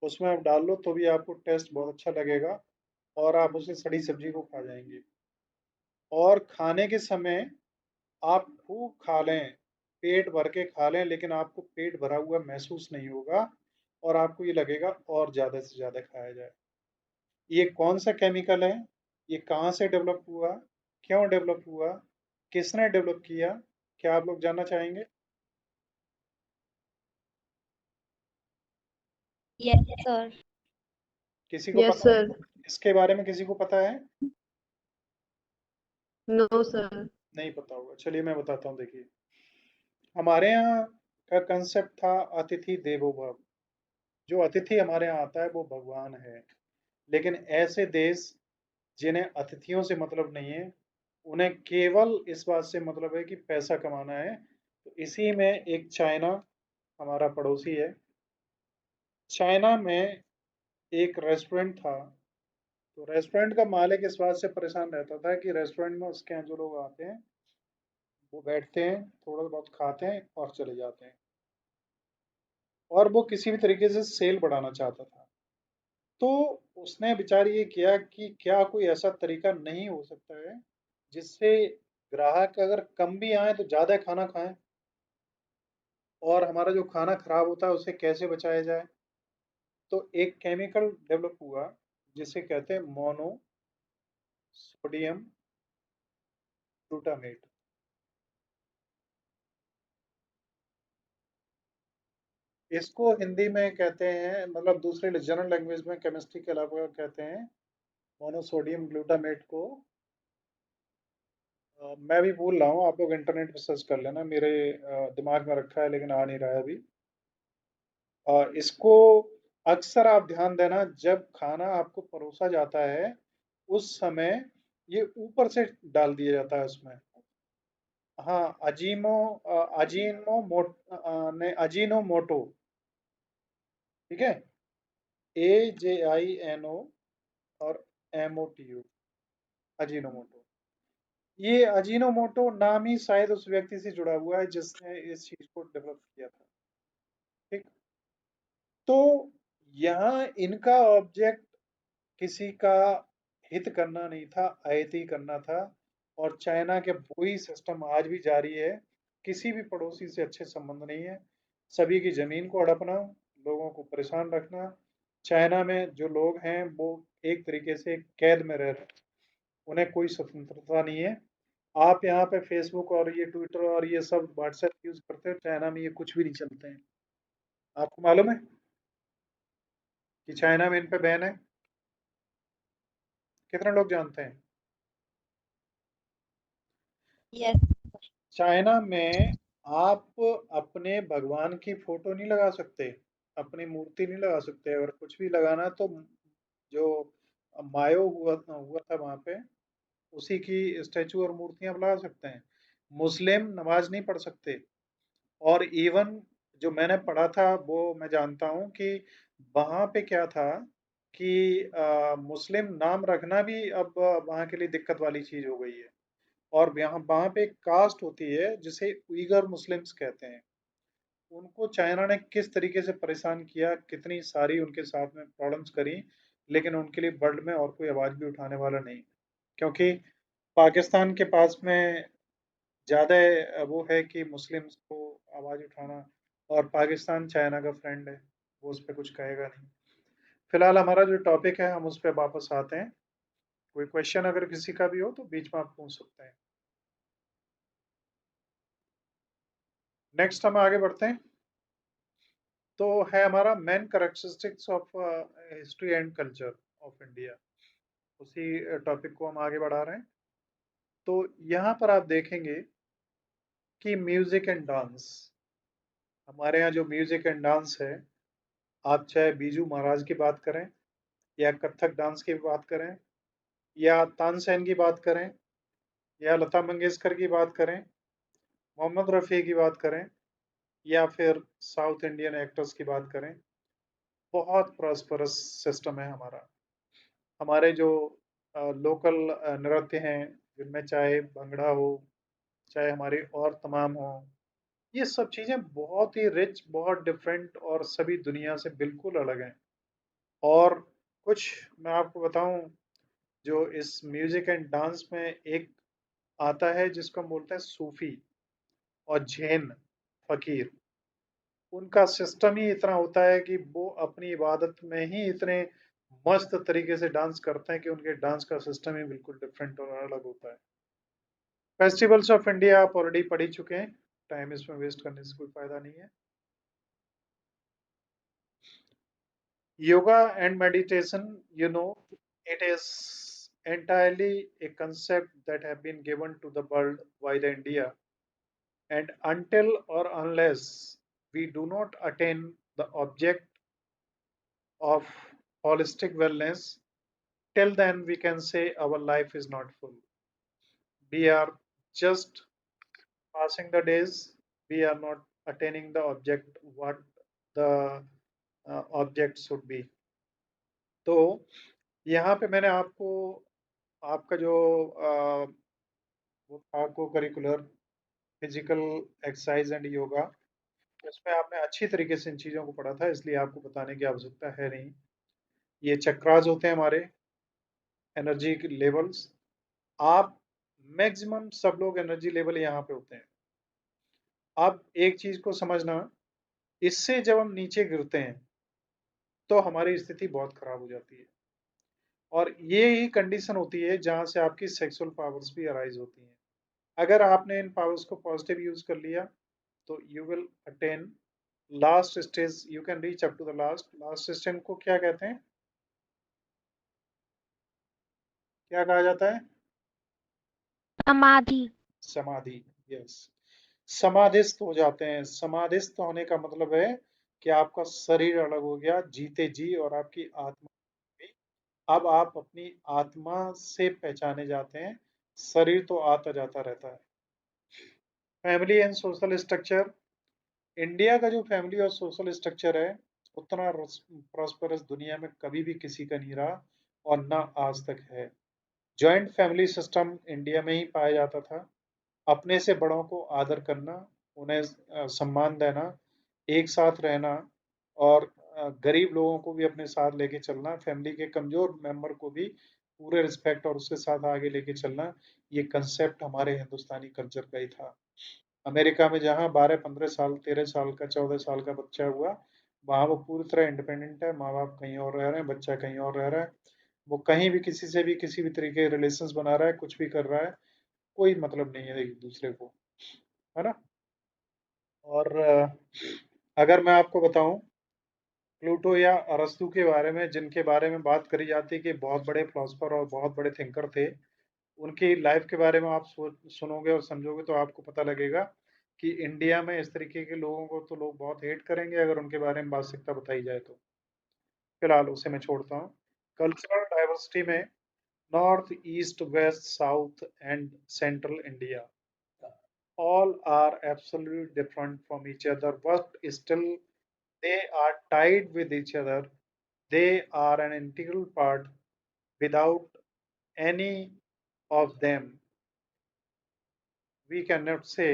उसमें आप डाल लो तो भी आपको टेस्ट बहुत अच्छा लगेगा और आप उसे सड़ी सब्जी को खा जाएंगे। और खाने के समय आप खूब खा लें, पेट भर के खा लें, लेकिन आपको पेट भरा हुआ महसूस नहीं होगा और आपको ये लगेगा और ज़्यादा से ज़्यादा खाया जाए। ये कौन सा केमिकल है, ये कहाँ से डेवलप हुआ, क्यों डेवलप हुआ, किसने डेवलप किया, क्या आप लोग जानना चाहेंगे? Yes, sir. किसी को Yes, पता है, sir. इसके बारे में किसी को पता है? No, sir. नहीं पता होगा, चलिए मैं बताता हूँ, देखिए हमारे यहाँ का कंसेप्ट था अतिथि देवो भव। जो अतिथि हमारे यहाँ आता है वो भगवान है। लेकिन ऐसे देश जिन्हें अतिथियों से मतलब नहीं है, उन्हें केवल इस बात से मतलब है कि पैसा कमाना है। तो इसी में एक चाइना हमारा पड़ोसी है। चाइना में एक रेस्टोरेंट था। तो रेस्टोरेंट का मालिक इस बात से परेशान रहता था कि रेस्टोरेंट में उसके यहाँ जो लोग आते हैं वो बैठते हैं, थोड़ा बहुत खाते हैं और चले जाते हैं। और वो किसी भी तरीके से सेल बढ़ाना चाहता था। तो उसने विचार ये किया कि क्या कोई ऐसा तरीका नहीं हो सकता है जिससे ग्राहक अगर कम भी आए तो ज़्यादा खाना खाएं, और हमारा जो खाना खराब होता है उसे कैसे बचाया जाए। तो एक केमिकल डेवलप हुआ जिसे कहते हैं मोनो सोडियम ग्लूटामेट। इसको हिंदी में कहते हैं, मतलब दूसरे जनरल लैंग्वेज में केमिस्ट्री के अलावा कहते हैं मोनोसोडियम ग्लूटामेट को। मैं भी भूल रहा हूँ, आप लोग इंटरनेट पे सर्च कर लेना, मेरे दिमाग में रखा है लेकिन आ नहीं रहा है अभी। इसको अक्सर आप ध्यान देना, जब खाना आपको परोसा जाता है उस समय ये ऊपर से डाल दिया जाता है उसमें। हाँ, अजीनो मोटो। ठीक है, AJINO और MOTO, अजीनोमोटो। ये अजीनोमोटो नाम ही शायद उस व्यक्ति से जुड़ा हुआ है जिसने इस चीज को डेवलप किया था। ठीक। तो यहाँ इनका ऑब्जेक्ट किसी का हित करना नहीं था, अहित ही करना था। और चाइना के वही सिस्टम आज भी जारी है, किसी भी पड़ोसी से अच्छे संबंध नहीं है, सभी की जमीन को हड़पना, लोगों को परेशान रखना। चाइना में जो लोग हैं वो एक तरीके से कैद में रह रहे हैं, उन्हें कोई स्वतंत्रता नहीं है। आप यहाँ पे फेसबुक और ये ट्विटर और ये सब व्हाट्सएप यूज करते हो, चाइना में ये कुछ भी नहीं चलते हैं। आपको मालूम है कि चाइना में इन पे बैन है? कितने लोग जानते हैं? Yes. चाइना में आप अपने भगवान की फोटो नहीं लगा सकते, अपनी मूर्ति नहीं लगा सकते। अगर कुछ भी लगाना तो जो मायो हुआ हुआ था वहां पे, उसी की स्टेचू और मूर्तियां आप लगा सकते हैं। मुस्लिम नमाज नहीं पढ़ सकते। और इवन जो मैंने पढ़ा था वो मैं जानता हूँ कि वहाँ पे क्या था कि मुस्लिम नाम रखना भी अब वहाँ के लिए दिक्कत वाली चीज हो गई है। और यहाँ वहाँ पे एक कास्ट होती है जिसे उइगर मुस्लिम्स कहते हैं। उनको चाइना ने किस तरीके से परेशान किया, कितनी सारी उनके साथ में प्रॉब्लम्स करी, लेकिन उनके लिए वर्ल्ड में और कोई आवाज भी उठाने वाला नहीं। क्योंकि पाकिस्तान के पास में ज़्यादा वो है कि मुस्लिम्स को आवाज़ उठाना, और पाकिस्तान चाइना का फ्रेंड है, वो उस पर कुछ कहेगा नहीं। फिलहाल हमारा जो टॉपिक है हम उस पर वापस आते हैं। कोई क्वेश्चन अगर किसी का भी हो तो बीच में आप पूछ सकते हैं। नेक्स्ट हम आगे बढ़ते हैं। तो है हमारा main characteristics of history and culture of India. उसी टॉपिक को हम आगे बढ़ा रहे हैं। तो यहाँ पर आप देखेंगे कि म्यूजिक एंड डांस, हमारे यहाँ जो म्यूजिक एंड डांस है, आप चाहे बीजू महाराज की बात करें, या कथक डांस की बात करें, या तानसेन की बात करें, या लता मंगेशकर की बात करें, मोहम्मद रफ़ी की बात करें, या फिर साउथ इंडियन एक्टर्स की बात करें, बहुत प्रॉस्परस सिस्टम है हमारा। हमारे जो लोकल नृत्य हैं, जिनमें चाहे भंगड़ा हो, चाहे हमारी और तमाम हो, ये सब चीज़ें बहुत ही रिच, बहुत डिफरेंट और सभी दुनिया से बिल्कुल अलग हैं। और कुछ मैं आपको बताऊं, जो इस म्यूजिक एंड डांस में एक आता है जिसको हम बोलते हैं सूफी और जैन फकीर। उनका सिस्टम ही इतना होता है कि वो अपनी इबादत में ही इतने मस्त तरीके से डांस करते हैं कि उनके डांस का सिस्टम ही बिल्कुल डिफरेंट और अलग होता है। फेस्टिवल्स ऑफ इंडिया आप ऑलरेडी पढ़ ही चुके हैं, टाइम इसमें वेस्ट करने से कोई फायदा नहीं है। Yoga and meditation, it is entirely a concept that have been given to the world by the India. And until or unless we do not attain the object of holistic wellness, till then we can say our life is not full. We are just passing the days. We are not attaining the object what the object should be. तो यहाँ पे मैंने आपको आपका जो वो था को curricular physical exercise and yoga, उसमें आपने अच्छी तरीके से इन चीज़ों को पढ़ा था, इसलिए आपको बताने की आवश्यकता है नहीं। ये चक्रास होते हैं हमारे एनर्जी लेवल्स। आप मैक्सिमम सब लोग एनर्जी लेवल यहाँ पे होते हैं। अब एक चीज को समझना, इससे जब हम नीचे गिरते हैं तो हमारी स्थिति बहुत खराब हो जाती है। और ये ही कंडीशन होती है जहां से आपकी सेक्सुअल पावर्स भी अराइज होती हैं। अगर आपने इन पावर्स को पॉजिटिव यूज कर लिया तो you will attain last stage, you can reach up to the last. Last stage को क्या कहते हैं, क्या कहा जाता है? समाधि। समाधि। यस, समाधिस्थ हो जाते हैं। समाधिस्थ होने का मतलब है कि आपका शरीर अलग हो गया जीते जी, और आपकी आत्मा भी। अब आप अपनी आत्मा से पहचाने जाते हैं, शरीर तो आता जाता रहता है। Family and social structure. India का जो फैमिली और सोशल स्ट्रक्चर है उतना प्रॉस्परस दुनिया में कभी भी किसी का नहीं रहा, और ना आज तक है। जॉइंट फैमिली सिस्टम इंडिया में ही पाया जाता था। अपने से बड़ों को आदर करना, उन्हें सम्मान देना, एक साथ रहना, और गरीब लोगों को भी अपने साथ लेके चलना, फैमिली के कमजोर मेंबर को भी पूरे रिस्पेक्ट और उसके साथ आगे लेके चलना। ये कंसेप्ट हमारे हिंदुस्तानी कल्चर का ही था। अमेरिका में जहाँ 12-15 साल, 13 साल का, 14 साल का बच्चा हुआ, वहाँ वो पूरी तरह इंडिपेंडेंट है। माँ बाप कहीं और रह रहे हैं, बच्चा कहीं और रह रहा है। वो कहीं भी किसी से भी किसी भी तरीके के रिलेशंस बना रहा है, कुछ भी कर रहा है, कोई मतलब नहीं है एक दूसरे को, है ना। और अगर मैं आपको बताऊं प्लूटो या अरस्तु के बारे में, जिनके बारे में बात करी जाती है कि बहुत बड़े फिलोसफर और बहुत बड़े थिंकर थे, उनकी लाइफ के बारे में आप सुनोगे और समझोगे तो आपको पता लगेगा कि इंडिया में इस तरीके के लोगों को तो लोग बहुत हेट करेंगे अगर उनके बारे में वास्तविकता बताई जाए तो। फिलहाल उसे मैं छोड़ता हूँ। कल्चरल डाइवर्सिटी में north, east, west, south and central India all are absolutely different from each other, but still they are tied with each other. They are an integral part. Without any of them, we cannot say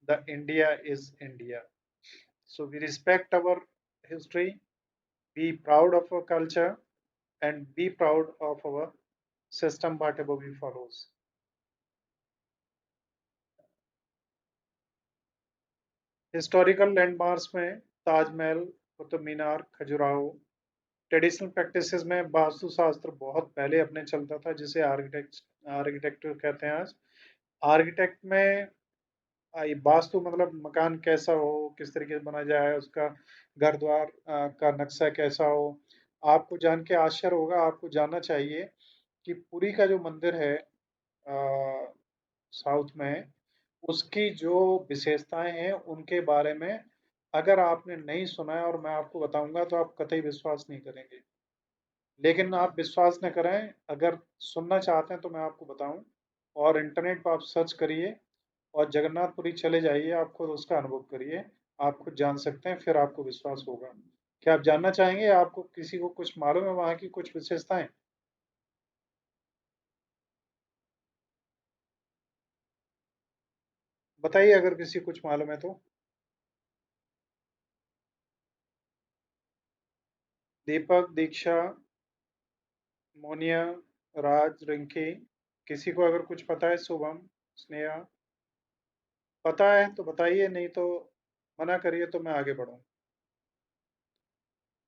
the India is India. So we respect our history, be proud of our culture, and be proud of our system whatever we follows. Historical landmarks में Taj Mahal, Qutub Minar, Khajuraho. Traditional practices में वास्तुशास्त्र बहुत पहले अपने चलता था, जिसे architecture कहते हैं आज। आर्किटेक्ट में ये वास्तु मतलब मकान कैसा हो, किस तरीके से बना जाए, उसका घर द्वार का नक्शा कैसा हो। आपको जान के आश्चर्य होगा, आपको जानना चाहिए कि पुरी का जो मंदिर है साउथ में, उसकी जो विशेषताएं हैं उनके बारे में अगर आपने नहीं सुना है और मैं आपको बताऊंगा तो आप कतई विश्वास नहीं करेंगे। लेकिन आप विश्वास न करें, अगर सुनना चाहते हैं तो मैं आपको बताऊं, और इंटरनेट पर आप सर्च करिए और जगन्नाथपुरी चले जाइए, आप खुद उसका अनुभव करिए। आप खुद जान सकते हैं, फिर आपको विश्वास होगा। क्या आप जानना चाहेंगे, आपको किसी को कुछ मालूम है वहाँ की कुछ विशेषताएं? बताइए अगर किसी को कुछ मालूम है तो। दीपक, दीक्षा, मोनिया, राज, रिंकी, किसी को अगर कुछ पता है? शुभम, स्नेहा, पता है तो बताइए, नहीं तो मना करिए तो मैं आगे बढ़ूं।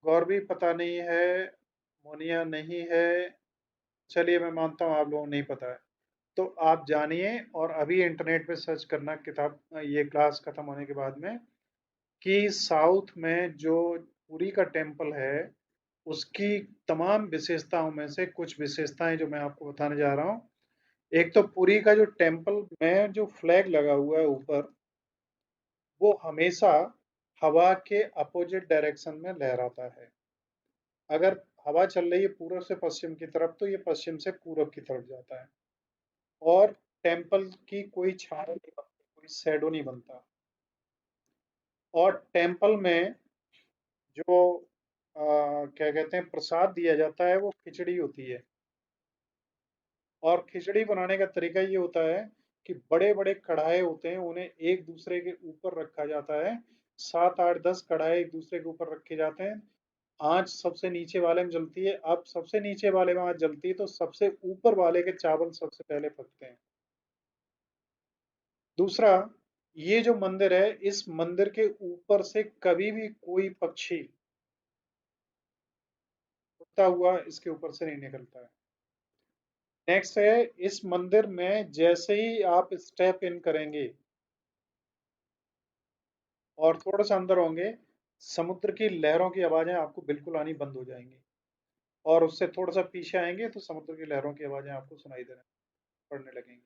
गौरवी पता नहीं है, मोनिया नहीं है। चलिए मैं मानता हूँ आप लोगों को नहीं पता है। तो आप जानिए और अभी इंटरनेट पे सर्च करना किताब, ये क्लास खत्म होने के बाद में, कि साउथ में जो पुरी का टेम्पल है उसकी तमाम विशेषताओं में से कुछ विशेषताएं जो मैं आपको बताने जा रहा हूँ। एक तो पुरी का जो टेम्पल में जो फ्लैग लगा हुआ है ऊपर, वो हमेशा हवा के अपोजिट डायरेक्शन में लहराता है। अगर हवा चल रही है पूर्व से पश्चिम की तरफ तो ये पश्चिम से पूरब की तरफ जाता है। और टेम्पल की कोई छाया नहीं बनती, कोई शैडो नहीं बनता। और टेम्पल में जो क्या कहते हैं प्रसाद दिया जाता है वो खिचड़ी होती है। और खिचड़ी बनाने का तरीका ये होता है कि बड़े बड़े कढ़ाई होते हैं, उन्हें एक दूसरे के ऊपर रखा जाता है। 7 8 10 कढ़ाई एक दूसरे के ऊपर रखे जाते हैं। आँच सबसे नीचे वाले में जलती है। अब सबसे नीचे वाले में आँच जलती है तो सबसे ऊपर वाले के चावल सबसे पहले पकते हैं। दूसरा, ये जो मंदिर है, इस मंदिर के ऊपर से कभी भी कोई पक्षी उड़ता हुआ इसके ऊपर से नहीं निकलता है। नेक्स्ट है, इस मंदिर में जैसे ही आप स्टेप इन करेंगे और थोड़ा सा अंदर होंगे, समुद्र की लहरों की आवाजें आपको बिल्कुल आनी बंद हो जाएंगी। और उससे थोड़ा सा पीछे आएंगे तो समुद्र की लहरों की आवाजें आपको सुनाई देने पड़ने लगेंगी।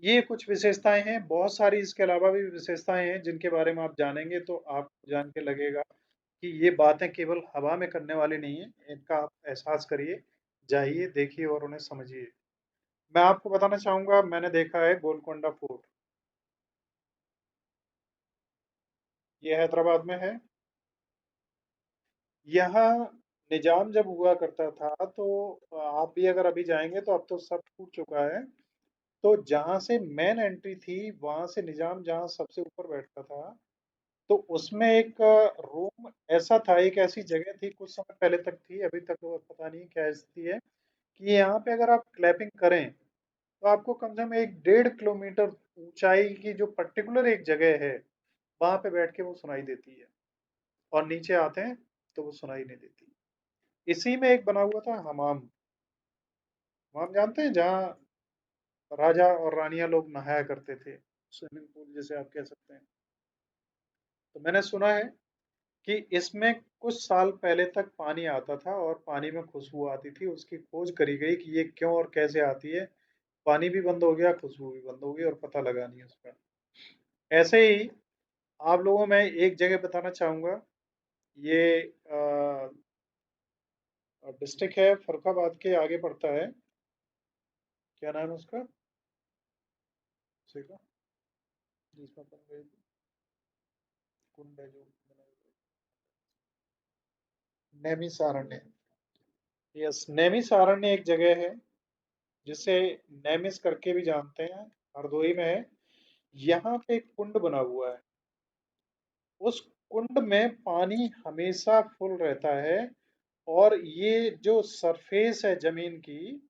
ये कुछ विशेषताएं हैं, बहुत सारी इसके अलावा भी विशेषताएं हैं जिनके बारे में आप जानेंगे तो आपको जान के लगेगा कि ये बातें केवल हवा में करने वाली नहीं है। इनका आप एहसास करिए, जाइए, देखिए और उन्हें समझिए। मैं आपको बताना चाहूंगा, मैंने देखा है गोलकोंडा फोर्ट। ये हैदराबाद में है। यहाँ निजाम जब हुआ करता था तो आप भी अगर अभी जाएंगे तो अब तो सब टूट चुका है। तो जहाँ से मेन एंट्री थी वहां से निजाम जहाँ सबसे ऊपर बैठता था, तो उसमें एक रूम ऐसा था, एक ऐसी जगह थी, कुछ समय पहले तक थी, अभी तक वो पता नहीं क्या स्थिति है, कि यहाँ पे अगर आप क्लैपिंग करें तो आपको कम से कम 1.5 किलोमीटर ऊंचाई की जो पर्टिकुलर एक जगह है वहां पे बैठ के वो सुनाई देती है। और नीचे आते हैं तो वो सुनाई नहीं देती। इसी में एक बना हुआ था हमाम। हमाम जानते हैं, जहाँ राजा और रानियां लोग नहाया करते थे, स्विमिंग पूल जैसे आप कह सकते हैं। तो मैंने सुना है कि इसमें कुछ साल पहले तक पानी आता था और पानी में खुशबू आती थी। उसकी खोज करी गई कि ये क्यों और कैसे आती है। पानी भी बंद हो गया, खुशबू भी बंद हो गई और पता लगा नहीं उसका। ऐसे ही आप लोगों में एक जगह बताना चाहूंगा। ये डिस्ट्रिक्ट है फरुखाबाद के आगे पड़ता है। क्या नाम है उसका, उसी का, जिसमें अपन गए थे, कुंड है जो बना हुआ है। नैमिषारण्य। यस, नैमिषारण्य एक जगह है जिसे नैमिष करके भी जानते हैं, हरदोई में है। यहाँ पे एक कुंड बना हुआ है। उस कुंड में पानी हमेशा फुल रहता है। और ये जो सरफेस है जमीन की,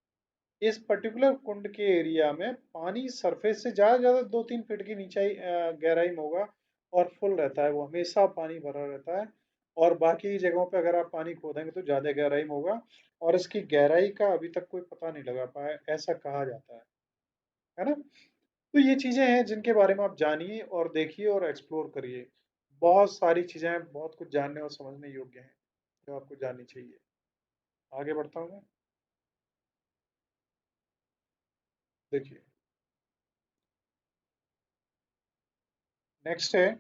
इस पर्टिकुलर कुंड के एरिया में पानी सरफेस से ज्यादा ज्यादा 2-3 फीट की नीचाई गहराई में होगा। और फुल रहता है, वो हमेशा पानी भरा रहता है। और बाकी जगहों पे अगर आप पानी खोदेंगे तो ज्यादा गहराई में होगा। और इसकी गहराई का अभी तक कोई पता नहीं लगा पाया, ऐसा कहा जाता है ना। तो ये चीजें हैं जिनके बारे में आप जानिए और देखिए और एक्सप्लोर करिए। बहुत सारी चीजें हैं, बहुत कुछ जानने और समझने योग्य हैं जो आपको जाननी चाहिए। आगे बढ़ता हूँ मैं। देखिए, नेक्स्ट है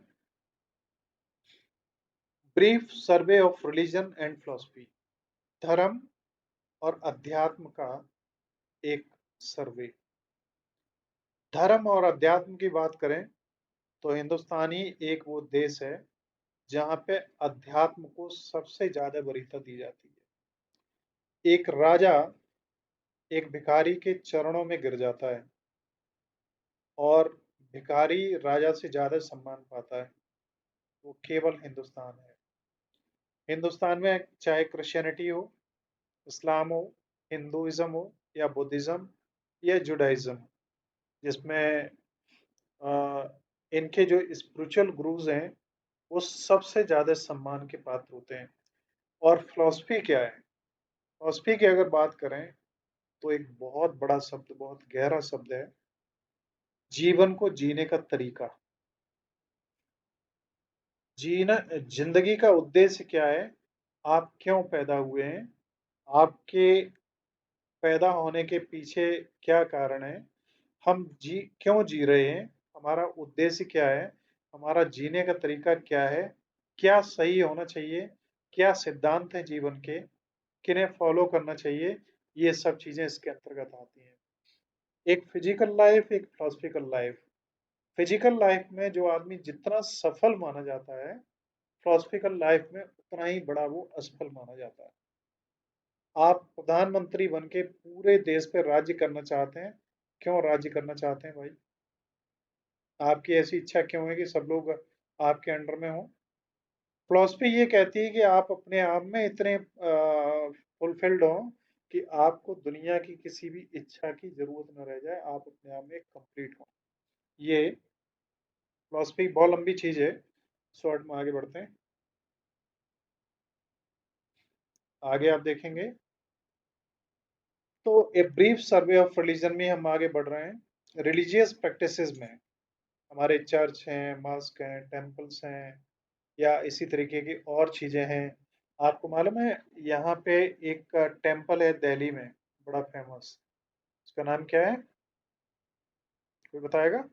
brief survey of religion and philosophy. धर्म और अध्यात्म का एक सर्वे। धर्म और अध्यात्म की बात करें तो हिंदुस्तानी एक वो देश है जहाँ पे अध्यात्म को सबसे ज्यादा वरीयता दी जाती है। एक राजा एक भिखारी के चरणों में गिर जाता है और भिखारी राजा से ज्यादा सम्मान पाता है। वो केवल हिंदुस्तान है। हिंदुस्तान में चाहे क्रिश्चियनिटी हो, इस्लाम हो, हिंदुइज्म हो, या बुद्धिज्म, या जुडाइज्म, जिसमें अ, इनके जो स्पिरिचुअल गुरुज हैं वो सबसे ज्यादा सम्मान के पात्र होते हैं। और फिलॉसफी क्या है? फिलॉसफी की अगर बात करें तो एक बहुत बड़ा शब्द, बहुत गहरा शब्द है। जीवन को जीने का तरीका। जीना, जिंदगी का उद्देश्य क्या है? आप क्यों पैदा हुए हैं? आपके पैदा होने के पीछे क्या कारण है? हम क्यों जी रहे हैं? हमारा उद्देश्य क्या है? हमारा जीने का तरीका क्या है? क्या सही होना चाहिए? क्या सिद्धांत है जीवन के? किन्हें फॉलो करना चाहिए? ये सब चीजें इसके अंतर्गत आती हैं। एक फिजिकल लाइफ, एक फिलोसफिकल लाइफ। फिजिकल लाइफ में जो आदमी जितना सफल माना जाता है, फिलोसफिकल लाइफ में उतना ही बड़ा वो असफल माना जाता है। आप प्रधानमंत्री बन के पूरे देश पे राज्य करना चाहते हैं। क्यों राज्य करना चाहते हैं भाई? आपकी ऐसी इच्छा क्यों है कि सब लोग आपके अंडर में हो? फिलॉसफी ये कहती है कि आप अपने आप में इतने फुलफिल्ड हो कि आपको दुनिया की किसी भी इच्छा की जरूरत न रह जाए, आप अपने आप में कंप्लीट हो। ये फिलॉसफी बहुत लंबी चीज है, शॉर्ट में आगे बढ़ते हैं। आगे आप देखेंगे तो a brief survey of religion में हम आगे बढ़ रहे हैं। रिलीजियस प्रैक्टिसेस में हमारे चर्च हैं, मस्क हैं, टेम्पल्स हैं, या इसी तरीके की और चीजें हैं। आपको मालूम है यहाँ पे एक टेम्पल है दिल्ली में, बड़ा फेमस, उसका नाम क्या है, कोई बताएगा?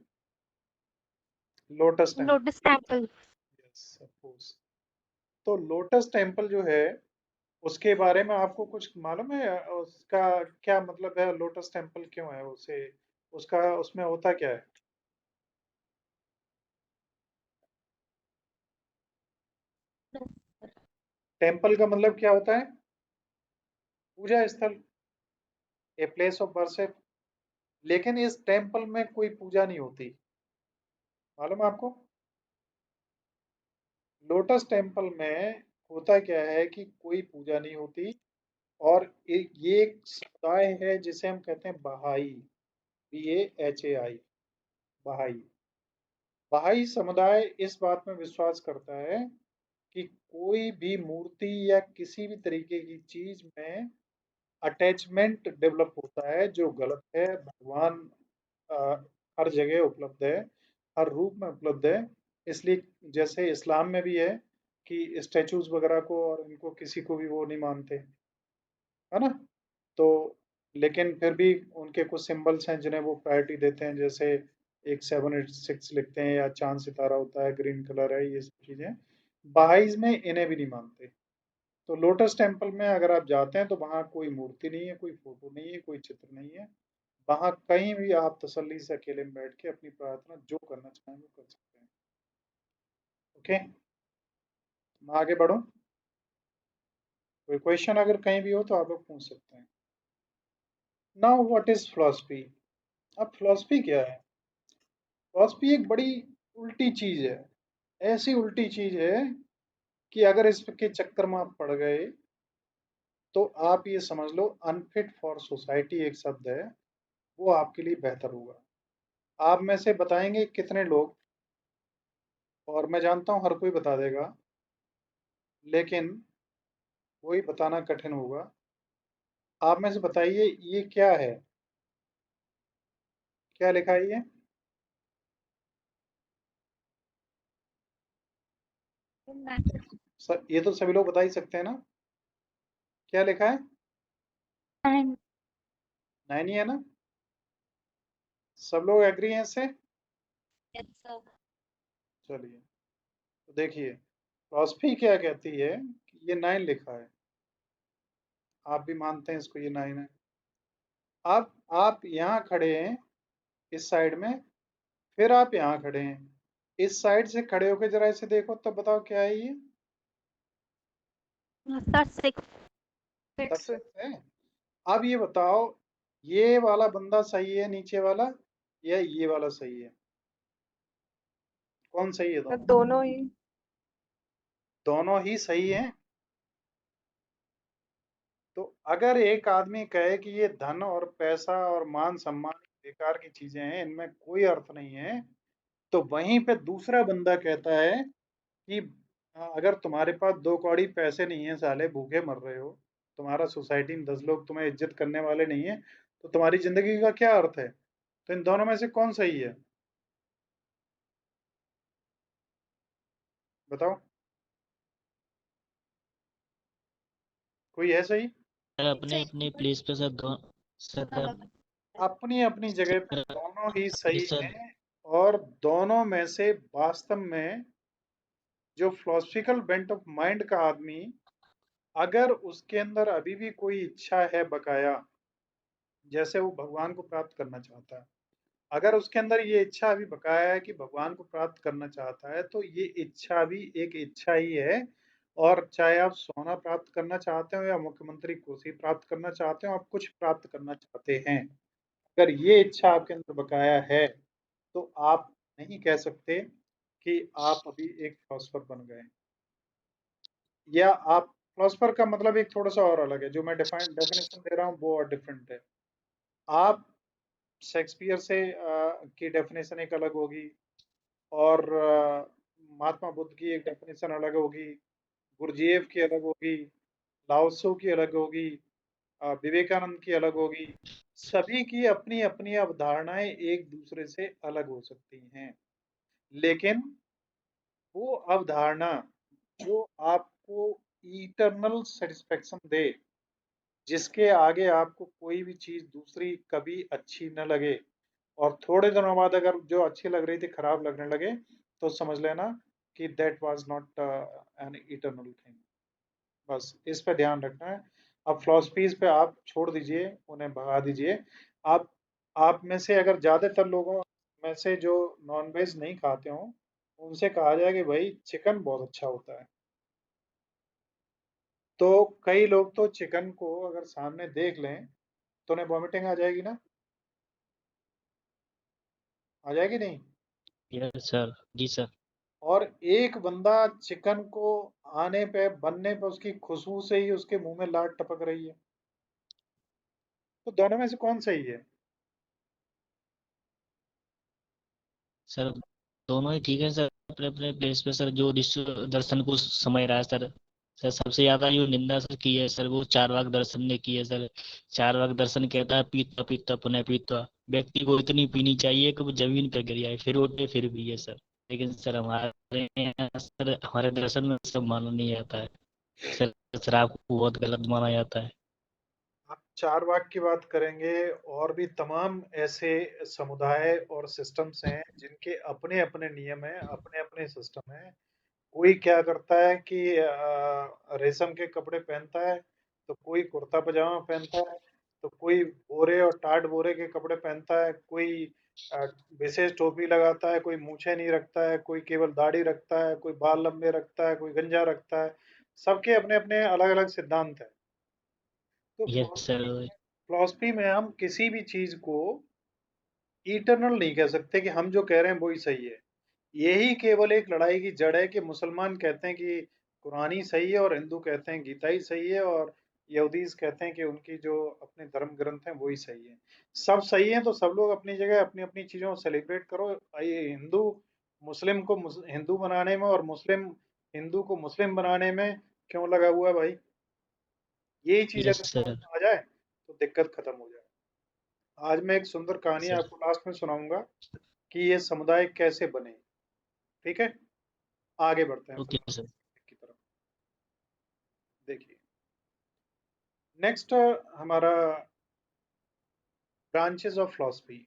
Lotus temple. Lotus temple. Yes, suppose. तो लोटस टेम्पल जो है उसके बारे में आपको कुछ मालूम है? उसका क्या मतलब है, लोटस टेम्पल क्यों है उसे, उसका उसमें होता क्या है? टेम्पल का मतलब क्या होता है? पूजा स्थल, ए प्लेस ऑफ वर्शिप। लेकिन इस टेम्पल में कोई पूजा नहीं होती, मालूम है आपको? लोटस टेम्पल में होता क्या है कि कोई पूजा नहीं होती। और ये एक समुदाय है जिसे हम कहते हैं बहाई, BAHAI, बहाई। बहाई समुदाय इस बात में विश्वास करता है कि कोई भी मूर्ति या किसी भी तरीके की चीज में अटैचमेंट डेवलप होता है जो गलत है। भगवान अ, हर जगह उपलब्ध है, हर रूप में उपलब्ध है। इसलिए जैसे इस्लाम में भी है कि स्टैचूज वगैरह को और इनको किसी को भी वो नहीं मानते, है ना? तो लेकिन फिर भी उनके कुछ सिंबल्स हैं जिन्हें वो प्रायोरिटी देते हैं, जैसे एक 786 लिखते हैं, या चांद सितारा होता है, ग्रीन कलर है, ये सब चीजें। बहाइज में इन्हें भी नहीं मानते। तो लोटस टेम्पल में अगर आप जाते हैं तो वहाँ कोई मूर्ति नहीं है, कोई फोटो नहीं है, कोई चित्र नहीं है। वहाँ कहीं भी आप तसल्ली से अकेले में बैठ के अपनी प्रार्थना जो करना चाहें वो कर सकते हैं। ओके, मैं आगे बढ़ूँ? कोई क्वेश्चन अगर कहीं भी हो तो आप लोग पूछ सकते हैं। Now what is philosophy? अब फिलोसफी क्या है? फिलोसफी एक बड़ी उल्टी चीज है। ऐसी उल्टी चीज है कि अगर इसके चक्कर में आप पड़ गए तो आप ये समझ लो अनफिट फॉर सोसाइटी एक शब्द है, वो आपके लिए बेहतर होगा। आप में से बताएंगे कितने लोग, और मैं जानता हूं हर कोई बता देगा, लेकिन वही बताना कठिन होगा। आप में से बताइए ये क्या है, क्या लिखा है ये? सर ये तो सभी लोग बता ही सकते हैं ना, क्या लिखा है? एंड 9 ही है ना? सब लोग एग्री हैं इससे? Yes sir. चलिए, तो देखिए फिलॉसफी क्या कहती है कि ये 9 लिखा है, आप भी मानते हैं इसको, ये 9 है। अब आप यहाँ खड़े हैं इस साइड में, फिर आप यहाँ खड़े हैं, इस साइड से खड़े होकर जरा इसे देखो, तब बताओ क्या है ये? Sir six. तब सिक्स। 6 है। अब ये बताओ, ये वाला बंदा सही है नीचे वाला, या ये वाला सही है? कौन सही है दोनों? दोनों ही। दोनों ही सही हैं। तो अगर एक आदमी कहे कि ये धन और पैसा और मान सम्मान बेकार की चीजें हैं, इनमें कोई अर्थ नहीं है, तो वहीं पे दूसरा बंदा कहता है कि अगर तुम्हारे पास 2 कौड़ी पैसे नहीं है, साले भूखे मर रहे हो, तुम्हारा सोसाइटी में 10 लोग तुम्हें इज्जत करने वाले नहीं है, तो तुम्हारी जिंदगी का क्या अर्थ है? तो इन दोनों में से कौन सही है, बताओ? कोई है सही? सर अपने अपने प्लेस पे सर सर अपनी अपनी जगह पे सर दोनों ही सही सर हैं। और दोनों में से वास्तव में जो फिलोसफिकल बेंट ऑफ माइंड का आदमी, अगर उसके अंदर अभी भी कोई इच्छा है बकाया, जैसे वो भगवान को प्राप्त करना चाहता है, अगर उसके अंदर ये इच्छा अभी बकाया है कि भगवान को प्राप्त करना चाहता है, तो ये इच्छा भी एक इच्छा ही है। और चाहे आप सोना प्राप्त करना चाहते हो या मुख्यमंत्री कुर्सी प्राप्त करना चाहते हो, आप कुछ प्राप्त करना चाहते हैं, अगर ये इच्छा आपके अंदर बकाया है, तो आप नहीं कह सकते कि आप अभी एक फिलोसफर बन गए। या आप फिलोसफर का मतलब एक थोड़ा सा और अलग है, जो मैं डेफिनेशन दे रहा हूँ वो और डिफरेंट है। आप शेक्सपियर से की डेफिनेशन एक अलग होगी, और महात्मा बुद्ध की एक डेफिनेशन अलग होगी, गुरजेफ की अलग होगी, लाओत्सो की अलग होगी, विवेकानंद की अलग होगी। सभी की अपनी अपनी अवधारणाएं एक दूसरे से अलग हो सकती हैं, लेकिन वो अवधारणा जो आपको इटरनल सेटिस्फेक्शन दे, जिसके आगे आपको कोई भी चीज दूसरी कभी अच्छी न लगे, और थोड़े दिनों बाद अगर जो अच्छी लग रही थी खराब लगने लगे, तो समझ लेना कि that was not an eternal thing. बस इस पे ध्यान रखना है। अब फिलोसफीज पे आप छोड़ दीजिए, उन्हें भगा दीजिए। आप आप में से अगर ज्यादातर लोगों में से जो नॉन वेज नहीं खाते हो, उनसे कहा जाए कि भाई चिकन बहुत अच्छा होता है, तो कई लोग तो चिकन को अगर सामने देख लें तो उन्हें वॉमिटिंग आ जाएगी ना, आ जाएगी नहीं? यस सर, जी सर। और एक बंदा चिकन को आने पे बनने पे उसकी खुशबू से ही उसके मुंह में लार टपक रही है, तो दोनों में से कौन सही है? सर दोनों ही ठीक है सर, अपने अपने प्लेस पे सर। जो दर्शन को समझ रहा है सर। सर सबसे ज्यादा जो निंदा सर की है सर, वो चारवाक दर्शन ने की है सर। चारवाक दर्शन कहता है पीता पीता पुनः पीता, व्यक्ति को इतनी पीनी चाहिए कि वो जमीन पर गिर जाए, फिर उठे फिर भी है सर। लेकिन सर हमारे यहाँ सर, हमारे दर्शन में सब माना नहीं जाता है सर। शराब को बहुत गलत माना जाता है। आप चार वाक की बात करेंगे, और भी तमाम ऐसे समुदाय और सिस्टम्स हैं जिनके अपने अपने नियम हैं, अपने अपने सिस्टम हैं। कोई क्या करता है कि रेशम के कपड़े पहनता है, तो कोई कुर्ता पजामा पहनता है, तो कोई बोरे और टाट बोरे के कपड़े पहनता है, कोई अ, विशेष टोपी लगाता है, कोई मूछें नहीं रखता है, कोई केवल दाढ़ी रखता है, कोई बाल लंबे रखता है, कोई गंजा रखता है। सबके अपने अपने अलग अलग सिद्धांत हैं। तो यस सर। फिलॉसफी में हम किसी भी चीज को इटरनल नहीं कह सकते कि हम जो कह रहे हैं वही सही है। यही केवल एक लड़ाई की जड़ है कि मुसलमान कहते हैं कि कुरानी सही है, और हिंदू कहते हैं गीता ही सही है, और यहूदीस कहते हैं कि उनकी जो अपने धर्म ग्रंथ हैं वही सही है। सब सही है, तो सब लोग अपनी जगह अपनी अपनी चीजों को सेलिब्रेट करो। ये हिंदू मुस्लिम को हिंदू बनाने में, और मुस्लिम हिंदू को मुस्लिम बनाने में क्यों लगा हुआ है भाई? यही चीज यस अगर समझ सर। में आ जाए तो दिक्कत खत्म हो जाए। आज मैं एक सुंदर कहानी सर आपको लास्ट में सुनाऊंगा कि ये समुदाय कैसे बने। ठीक है, आगे बढ़ते हैं ओके फिर सर। की तरफ। देखिए, नेक्स्ट हमारा ब्रांचेस ऑफ फिलोसफी,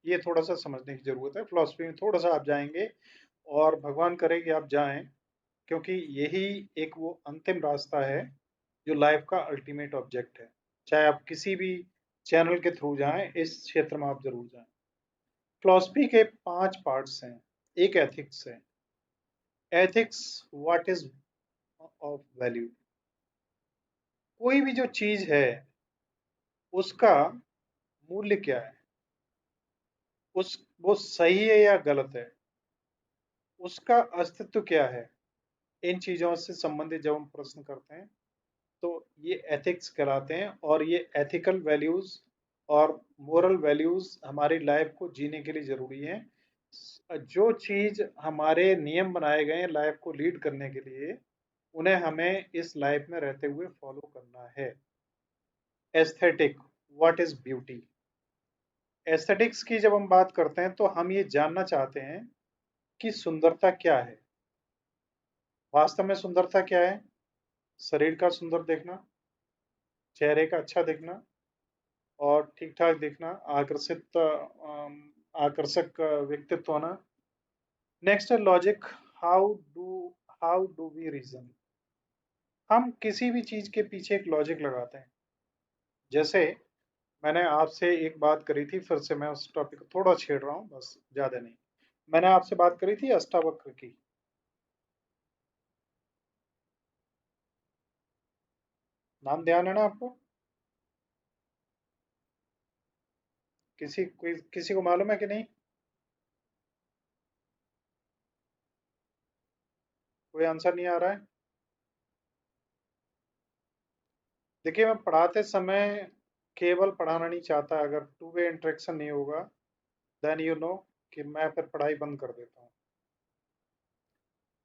ये थोड़ा सा समझने की जरूरत है। फिलोसफी में थोड़ा सा आप जाएंगे, और भगवान करे कि आप जाएं, क्योंकि यही एक वो अंतिम रास्ता है जो लाइफ का अल्टीमेट ऑब्जेक्ट है। चाहे आप किसी भी चैनल के थ्रू जाएं, इस क्षेत्र में आप जरूर जाएं। फिलोसफी के 5 पार्ट्स हैं। एक एथिक्स है। Ethics, what is of value. कोई भी जो चीज है उसका मूल्य क्या है, उस वो सही है या गलत है, उसका अस्तित्व क्या है। इन चीजों से संबंधित जब हम प्रश्न करते हैं, तो ये एथिक्स कहलाते हैं। और ये एथिकल वैल्यूज और मोरल वैल्यूज हमारी लाइफ को जीने के लिए जरूरी है। जो चीज हमारे नियम बनाए गए हैं लाइफ को लीड करने के लिए, उन्हें हमें इस लाइफ में रहते हुए फॉलो करना है। Aesthetic, what is beauty. Aesthetics की जब हम बात करते हैं तो हम ये जानना चाहते हैं कि सुंदरता क्या है। वास्तव में सुंदरता क्या है? शरीर का सुंदर देखना, चेहरे का अच्छा दिखना, और ठीक ठाक दिखना, आकर्षक व्यक्तित्व होना। नेक्स्ट है logic. How do how do we reason. हम किसी भी चीज के पीछे एक लॉजिक लगाते हैं। जैसे मैंने आपसे एक बात करी थी, फिर से मैं उस टॉपिक को थोड़ा छेड़ रहा हूँ, बस ज्यादा नहीं। मैंने आपसे बात करी थी अष्टावक्र की। नाम ध्यान है ना आपको? किसी को मालूम है कि नहीं? कोई आंसर नहीं आ रहा है? देखिए, मैं पढ़ाते समय केवल पढ़ाना नहीं चाहता। अगर टू वे इंटरेक्शन नहीं होगा, देन यू नो कि मैं फिर पढ़ाई बंद कर देता हूँ।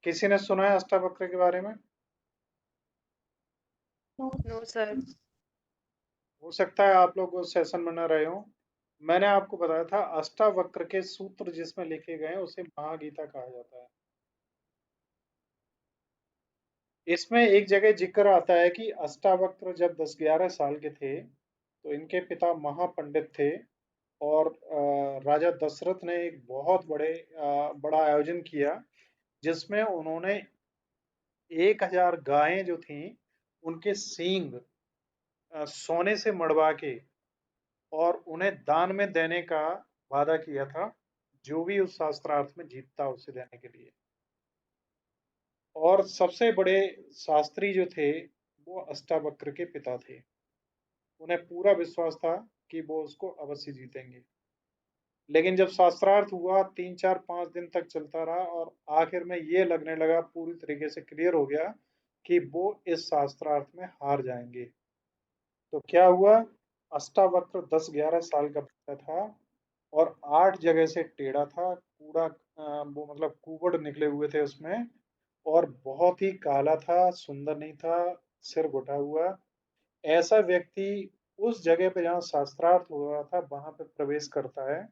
किसी ने सुना है अष्टावक्र के बारे में? No sir. हो सकता है आप लोग उस सेशन में न रहे हो। मैंने आपको बताया था अष्टावक्र के सूत्र जिसमें लिखे गए हैं उसे महागीता कहा जाता है। इसमें एक जगह जिक्र आता है कि अष्टावक्र जब 10-11 साल के थे तो इनके पिता महापंडित थे, और राजा दशरथ ने एक बहुत बड़ा आयोजन किया जिसमें उन्होंने 1000 गायें जो थीं उनके सींग सोने से मड़वा के और उन्हें दान में देने का वादा किया था, जो भी उस शास्त्रार्थ में जीतता उसे देने के लिए। और सबसे बड़े शास्त्री जो थे वो अष्टावक्र के पिता थे। उन्हें पूरा विश्वास था कि वो उसको अवश्य जीतेंगे। लेकिन जब शास्त्रार्थ हुआ 3-4-5 दिन तक चलता रहा और आखिर में ये लगने लगा, पूरी तरीके से क्लियर हो गया कि वो इस शास्त्रार्थ में हार जाएंगे। तो क्या हुआ, अष्टावक्र 10-11 साल का बच्चा था और 8 जगह से टेढ़ा था, वो मतलब कुबड़ निकले हुए थे उसमें, और बहुत ही काला था, सुंदर नहीं था, सिर घुटा हुआ। ऐसा व्यक्ति उस जगह पे जहाँ शास्त्रार्थ हो रहा था वहां पे प्रवेश करता है,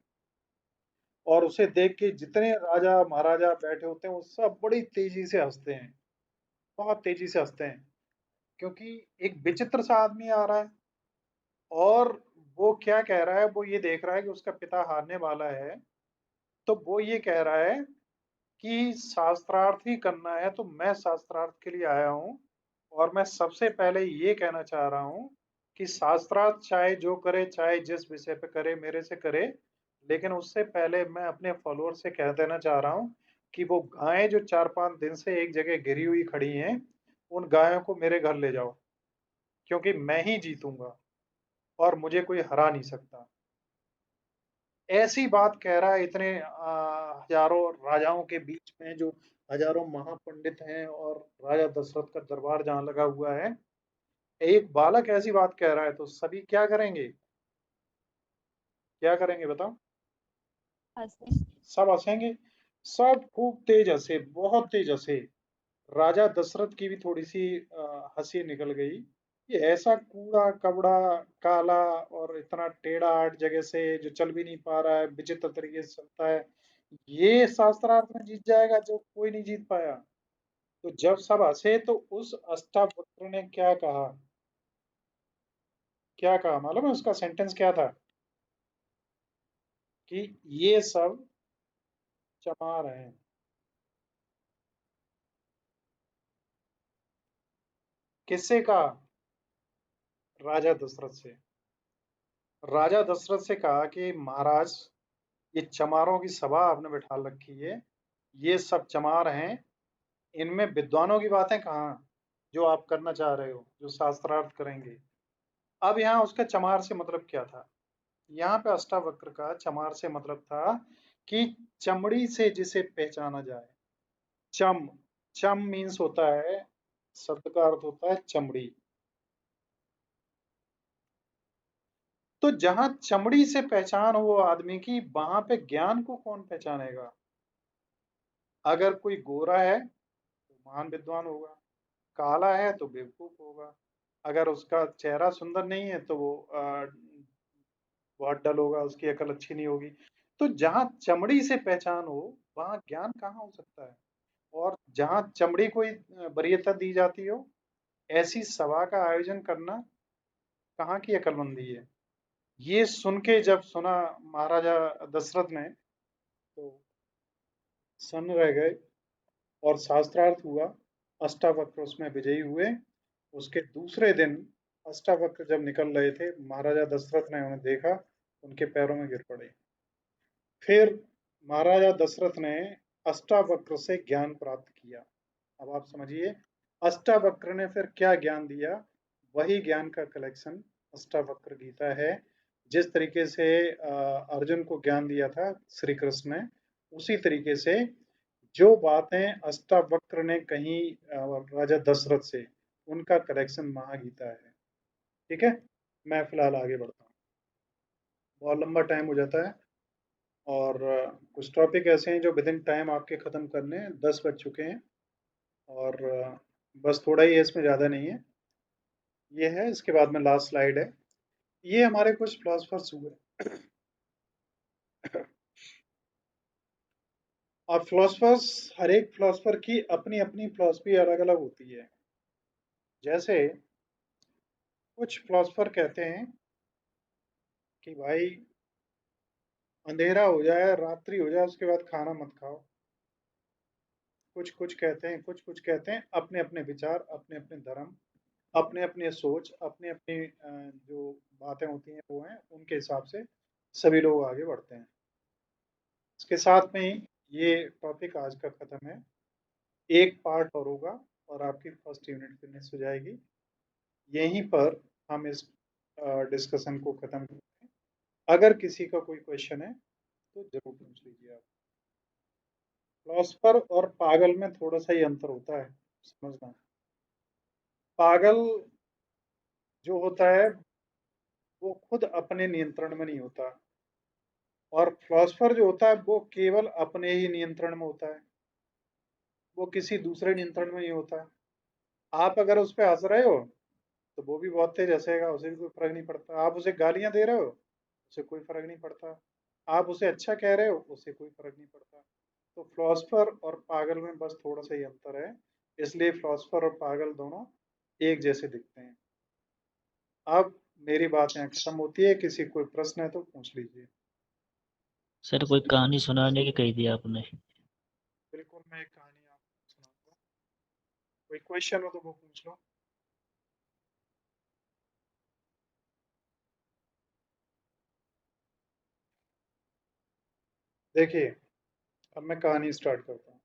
और उसे देख के जितने राजा महाराजा बैठे होते हैं वो सब बड़ी तेजी से हंसते हैं, बहुत तेजी से हंसते हैं, क्योंकि एक विचित्र सा आदमी आ रहा है और वो क्या कह रहा है, वो ये देख रहा है कि उसका पिता हारने वाला है। तो वो ये कह रहा है कि शास्त्रार्थ ही करना है, तो मैं शास्त्रार्थ के लिए आया हूँ और मैं सबसे पहले ये कहना चाह रहा हूँ कि शास्त्रार्थ चाहे जो करे, चाहे जिस विषय पे करे, मेरे से करे, लेकिन उससे पहले मैं अपने फॉलोअर से कह देना चाह रहा हूँ कि वो गायें जो 4-5 दिन से एक जगह गिरी हुई खड़ी हैं, उन गायों को मेरे घर ले जाओ, क्योंकि मैं ही जीतूंगा और मुझे कोई हरा नहीं सकता। ऐसी बात कह रहा है इतने हजारों राजाओं के बीच में, जो हजारों महापंडित हैं, और राजा दशरथ का दरबार जहाँ लगा हुआ है, एक बालक ऐसी बात कह रहा है तो सभी क्या करेंगे? क्या करेंगे बताओ? सब हंसेंगे। सब खूब तेज हंसे, बहुत तेज हंसे। राजा दशरथ की भी थोड़ी सी हंसी निकल गई। ये ऐसा कूड़ा कबड़ा, काला और इतना टेढ़ा 8 जगह से, जो चल भी नहीं पा रहा है, विचित्र तरीके से चलता है, ये शास्त्रार्थ में जीत जाएगा जो कोई नहीं जीत पाया। तो जब सब हंसे तो उस अष्टावक्र ने क्या कहा? क्या कहा मालूम है? उसका सेंटेंस क्या था? कि ये सब चमार हैं। किससे कहा? राजा दशरथ से। राजा दशरथ से कहा कि महाराज, ये चमारों की सभा आपने बैठा रखी है, ये सब चमार हैं, इनमें विद्वानों की बातें कहाँ, जो आप करना चाह रहे हो, जो शास्त्रार्थ करेंगे। अब यहाँ उसका चमार से मतलब क्या था? यहाँ पे अष्टावक्र का चमार से मतलब था कि चमड़ी से जिसे पहचाना जाए। चम, चम मीन्स होता है, शब्द का अर्थ होता है चमड़ी। तो जहां चमड़ी से पहचान हो आदमी की, वहां पे ज्ञान को कौन पहचानेगा? अगर कोई गोरा है तो महान विद्वान होगा, काला है तो बेवकूफ होगा, अगर उसका चेहरा सुंदर नहीं है तो वो बहुत डल होगा, उसकी अकल अच्छी नहीं होगी। तो जहाँ चमड़ी से पहचान हो वहाँ ज्ञान कहाँ हो सकता है? और जहाँ चमड़ी को ही वरीयता दी जाती हो, ऐसी सभा का आयोजन करना कहाँ की अकलमंदी है? ये सुन के जब सुना महाराजा दशरथ ने, तो सन्न रह गए, और शास्त्रार्थ हुआ। अष्टावक्र उसमें विजयी हुए। उसके दूसरे दिन अष्टावक्र जब निकल रहे थे, महाराजा दशरथ ने उन्हें देखा, उनके पैरों में गिर पड़े। फिर महाराजा दशरथ ने अष्टावक्र से ज्ञान प्राप्त किया। अब आप समझिए, अष्टावक्र ने फिर क्या ज्ञान दिया? वही ज्ञान का कलेक्शन अष्टावक्र गीता है। जिस तरीके से अर्जुन को ज्ञान दिया था श्री कृष्ण ने, उसी तरीके से जो बातें अष्टावक्र ने कही राजा दशरथ से, उनका कलेक्शन महागीता है। ठीक है, मैं फिलहाल आगे बढ़ता हूँ, बहुत लंबा टाइम हो जाता है। और कुछ टॉपिक ऐसे हैं जो विद इन टाइम आपके ख़त्म करने हैं, 10 बज चुके हैं। और बस थोड़ा ही है इसमें, ज़्यादा नहीं है। ये है, इसके बाद में लास्ट स्लाइड है। ये हमारे कुछ फिलोसफर्स हुए। और फिलोसफर्स, हर एक फिलोसफर की अपनी अपनी फिलोसफी अलग अलग होती है। जैसे कुछ फिलोसफर कहते हैं कि भाई अंधेरा हो जाए, रात्रि हो जाए, उसके बाद खाना मत खाओ। कुछ कुछ कहते हैं अपने अपने विचार, अपने अपने धर्म, अपने अपने सोच, अपने अपने जो बातें होती हैं वो हैं, उनके हिसाब से सभी लोग आगे बढ़ते हैं। इसके साथ में ही ये टॉपिक आज का ख़त्म है। एक पार्ट और होगा और आपकी फर्स्ट यूनिट फिनिश हो जाएगी। यहीं पर हम इस डिस्कशन को ख़त्म करते हैं। अगर किसी का कोई क्वेश्चन है तो ज़रूर पूछ लीजिए आप। फिलोसफर और पागल में थोड़ा सा ही अंतर होता है, समझना। पागल जो होता है वो खुद अपने नियंत्रण में नहीं होता, और फिलोसफर जो होता है वो केवल अपने ही नियंत्रण में होता है, वो किसी दूसरे नियंत्रण में नहीं होता। आप अगर उस पर हंस रहे हो तो वो भी बहुत तेज हंसेगा, उसे भी कोई फर्क नहीं पड़ता। आप उसे गालियां दे रहे हो, उसे कोई फर्क नहीं पड़ता। आप उसे अच्छा कह रहे हो, उसे कोई फर्क नहीं पड़ता। तो फिलोसफर और पागल में बस थोड़ा सा ही अंतर है, इसलिए फिलोसफर और पागल दोनों एक जैसे दिखते हैं। अब मेरी बात यहाँ खत्म होती है, किसी कोई प्रश्न है तो पूछ लीजिए। सर कोई कहानी सुनाने की कही थी आपने। बिल्कुल, मैं एक कहानी आपको सुनाऊंगा। कोई क्वेश्चन हो तो वो पूछ लो। देखिए, अब मैं कहानी स्टार्ट करता हूँ।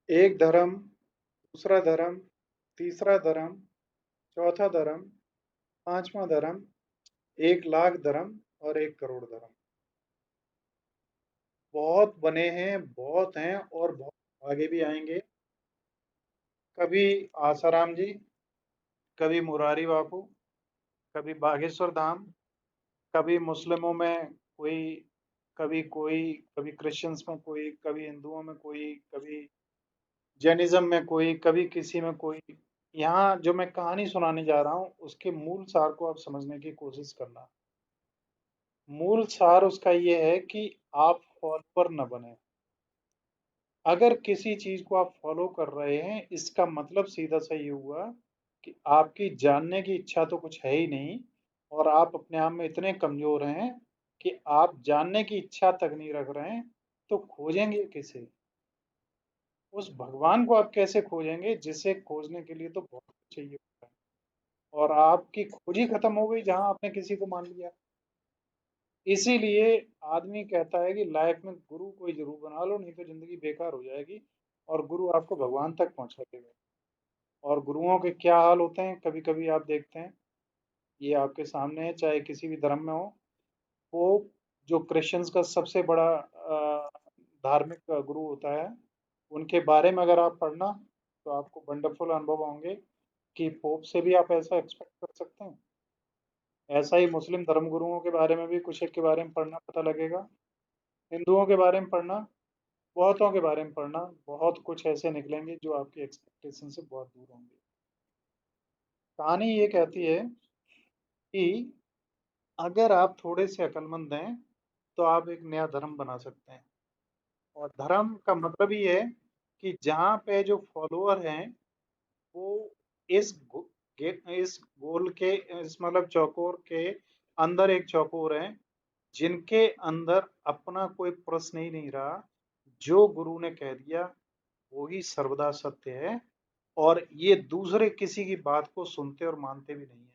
एक धर्म, दूसरा धर्म, तीसरा धर्म, चौथा धर्म, पांचवा धर्म, 1 लाख धर्म और 1 करोड़ धर्म। बहुत बने हैं, बहुत हैं और बहुत आगे भी आएंगे। कभी आसाराम जी, कभी मुरारी बापू, कभी बागेश्वर धाम, कभी मुस्लिमों में कोई, कभी कोई, कभी क्रिश्चियंस में कोई, कभी हिंदुओं में कोई, कभी जैनिज्म में कोई, कभी किसी में कोई। यहाँ जो मैं कहानी सुनाने जा रहा हूँ उसके मूल सार को आप समझने की कोशिश करना। मूल सार उसका ये है कि आप फॉलोअर न बने। अगर किसी चीज को आप फॉलो कर रहे हैं, इसका मतलब सीधा सा ये हुआ कि आपकी जानने की इच्छा तो कुछ है ही नहीं, और आप अपने आप में इतने कमजोर हैं कि आप जानने की इच्छा तक नहीं रख रहे हैं। तो खोजेंगे किसे? उस भगवान को आप कैसे खोजेंगे जिसे खोजने के लिए तो बहुत कुछ चाहिए होता है, और आपकी खोज ही खत्म हो गई जहां आपने किसी को मान लिया। इसीलिए आदमी कहता है कि लाइफ में गुरु कोई जरूर बना लो, नहीं तो जिंदगी बेकार हो जाएगी, और गुरु आपको भगवान तक पहुंचा देगा। और गुरुओं के क्या हाल होते हैं कभी कभी आप देखते हैं, ये आपके सामने है, चाहे किसी भी धर्म में हो। वो जो क्रिश्चियंस का सबसे बड़ा धार्मिक गुरु होता है, उनके बारे में अगर आप पढ़ना तो आपको वंडरफुल अनुभव होंगे कि पोप से भी आप ऐसा एक्सपेक्ट कर सकते हैं। ऐसा ही मुस्लिम धर्मगुरुओं के बारे में भी कुछ एक के बारे में पढ़ना, पता लगेगा। हिंदुओं के बारे में पढ़ना, बहुतों के बारे में पढ़ना, बहुत कुछ ऐसे निकलेंगे जो आपकी एक्सपेक्टेशन से बहुत दूर होंगे। कहानी ये कहती है कि अगर आप थोड़े से अक्लमंद हैं तो आप एक नया धर्म बना सकते हैं। और धर्म का मतलब ये है कि जहाँ पे जो फॉलोअर हैं वो इस इस गोल के, इस मतलब चौकोर के अंदर एक चौकोर है, जिनके अंदर अपना कोई प्रश्न ही नहीं रहा। जो गुरु ने कह दिया वो ही सर्वदा सत्य है, और ये दूसरे किसी की बात को सुनते और मानते भी नहीं है।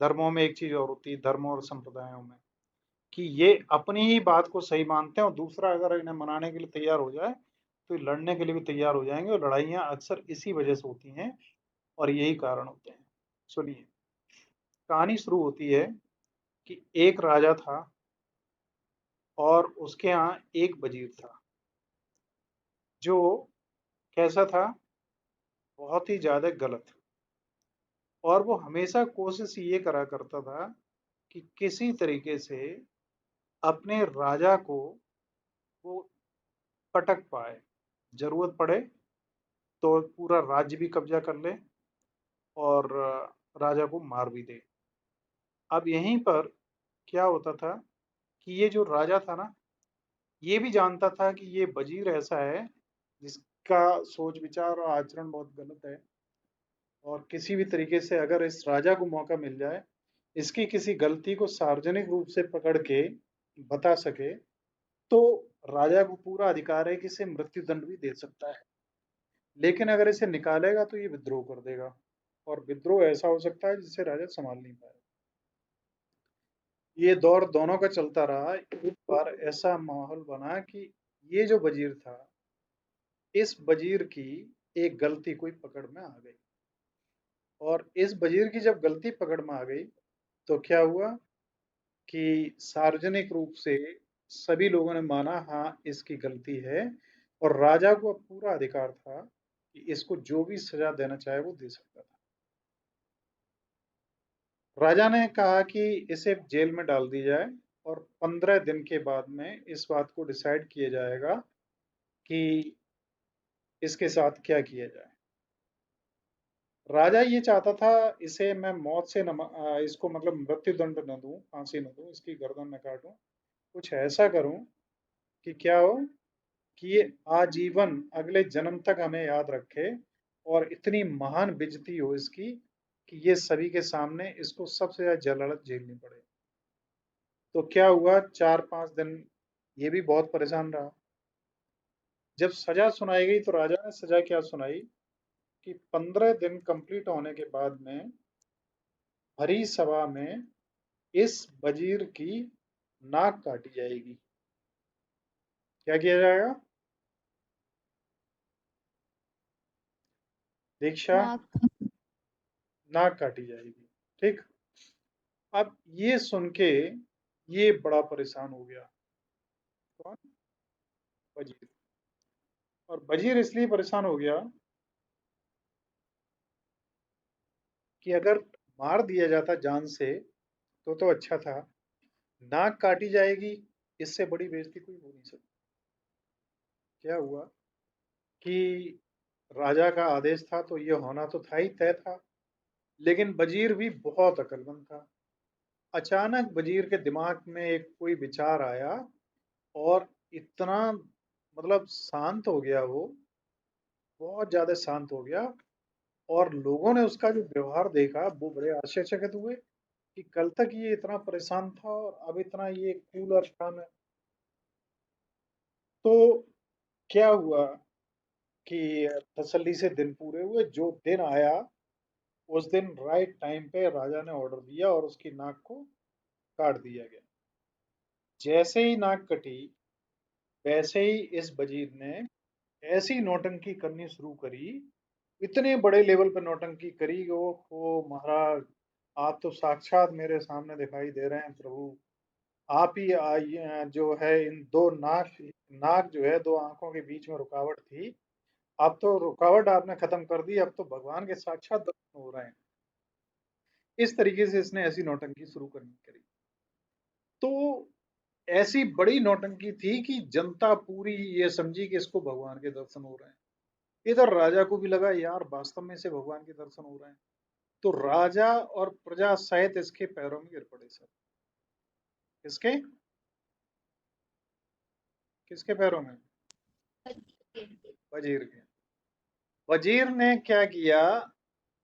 धर्मों में एक चीज और होती है, धर्मों और संप्रदायों में, कि ये अपनी ही बात को सही मानते हैं, और दूसरा अगर इन्हें मनाने के लिए तैयार हो जाए तो ये लड़ने के लिए भी तैयार हो जाएंगे, और लड़ाइयाँ अक्सर इसी वजह से होती हैं और यही कारण होते हैं। सुनिए, कहानी शुरू होती है कि एक राजा था और उसके यहाँ एक वजीर था, जो कैसा था, बहुत ही ज्यादा गलत। और वो हमेशा कोशिश ये करा करता था कि किसी तरीके से अपने राजा को वो पटक पाए, जरूरत पड़े तो पूरा राज्य भी कब्जा कर ले और राजा को मार भी दे। अब यहीं पर क्या होता था कि ये जो राजा था ना, ये भी जानता था कि ये वजीर ऐसा है जिसका सोच विचार और आचरण बहुत गलत है, और किसी भी तरीके से अगर इस राजा को मौका मिल जाए, इसकी किसी गलती को सार्वजनिक रूप से पकड़ के बता सके, तो राजा को पूरा अधिकार है कि इसे मृत्यु दंड भी दे सकता है। लेकिन अगर इसे निकालेगा तो ये विद्रोह कर देगा, और विद्रोह ऐसा हो सकता है जिसे राजा संभाल नहीं पाए। ये दौर दोनों का चलता रहा। एक बार ऐसा माहौल बना कि ये जो वजीर था, इस वजीर की एक गलती कोई पकड़ में आ गई, और इस वजीर की जब गलती पकड़ में आ गई तो क्या हुआ कि सार्वजनिक रूप से सभी लोगों ने माना हाँ इसकी गलती है, और राजा को अब पूरा अधिकार था कि इसको जो भी सजा देना चाहे वो दे सकता था। राजा ने कहा कि इसे जेल में डाल दी जाए, और 15 दिन के बाद में इस बात को डिसाइड किया जाएगा कि इसके साथ क्या किया जाए। राजा ये चाहता था इसे मैं मौत से इसको मतलब मृत्यु दंड न दूं, फांसी न दूं, इसकी गर्दन न काटूं, कुछ ऐसा करूं कि क्या हो कि ये आजीवन अगले जन्म तक हमें याद रखे, और इतनी महान बेइज्जती हो इसकी कि ये सभी के सामने इसको सबसे ज्यादा जलालत झेलनी पड़े। तो क्या हुआ, 4-5 दिन ये भी बहुत परेशान रहा। जब सजा सुनाई गई तो राजा ने सजा क्या सुनाई कि 15 दिन कंप्लीट होने के बाद में भरी सभा में इस वजीर की नाक काटी जाएगी। क्या किया जाएगा? दीक्षा, नाक। नाक काटी जाएगी। ठीक। अब ये सुन के ये बड़ा परेशान हो गया। कौन? वजीर। और वजीर इसलिए परेशान हो गया कि अगर मार दिया जाता जान से तो अच्छा था, नाक काटी जाएगी, इससे बड़ी बेइज्जती कोई हो नहीं सकती। क्या हुआ कि राजा का आदेश था तो ये होना तो था ही, तय था। लेकिन वजीर भी बहुत अक्लमंद था। अचानक वजीर के दिमाग में एक कोई विचार आया, और इतना मतलब शांत हो गया वो, बहुत ज्यादा शांत हो गया। और लोगों ने उसका जो व्यवहार देखा वो बड़े आश्चर्यचकित हुए कि कल तक ये इतना परेशान था और अब इतना ये कूल और शांत है। तो क्या हुआ कि तसल्ली से दिन पूरे हुए। जो दिन आया उस दिन राइट टाइम पे राजा ने ऑर्डर दिया और उसकी नाक को काट दिया गया। जैसे ही नाक कटी, वैसे ही इस वजीर ने ऐसी नौटंकी करनी शुरू करी, इतने बड़े लेवल पर नौटंकी करी कि ओ महाराज, आप तो साक्षात मेरे सामने दिखाई दे रहे हैं प्रभु। आप ही जो है इन दो नाक, नाक जो है दो आंखों के बीच में रुकावट थी, अब तो रुकावट आपने खत्म कर दी, अब तो भगवान के साक्षात दर्शन हो रहे हैं। इस तरीके से इसने ऐसी नौटंकी शुरू करनी करी। तो ऐसी बड़ी नौटंकी थी कि जनता पूरी ये समझी कि इसको भगवान के दर्शन हो रहे हैं। इधर राजा को भी लगा यार वास्तव में से भगवान के दर्शन हो रहे हैं। तो राजा और प्रजा सहित इसके पैरों में गिर पड़े सब। किसके? किसके पैरों में? वजीर के। वजीर ने क्या किया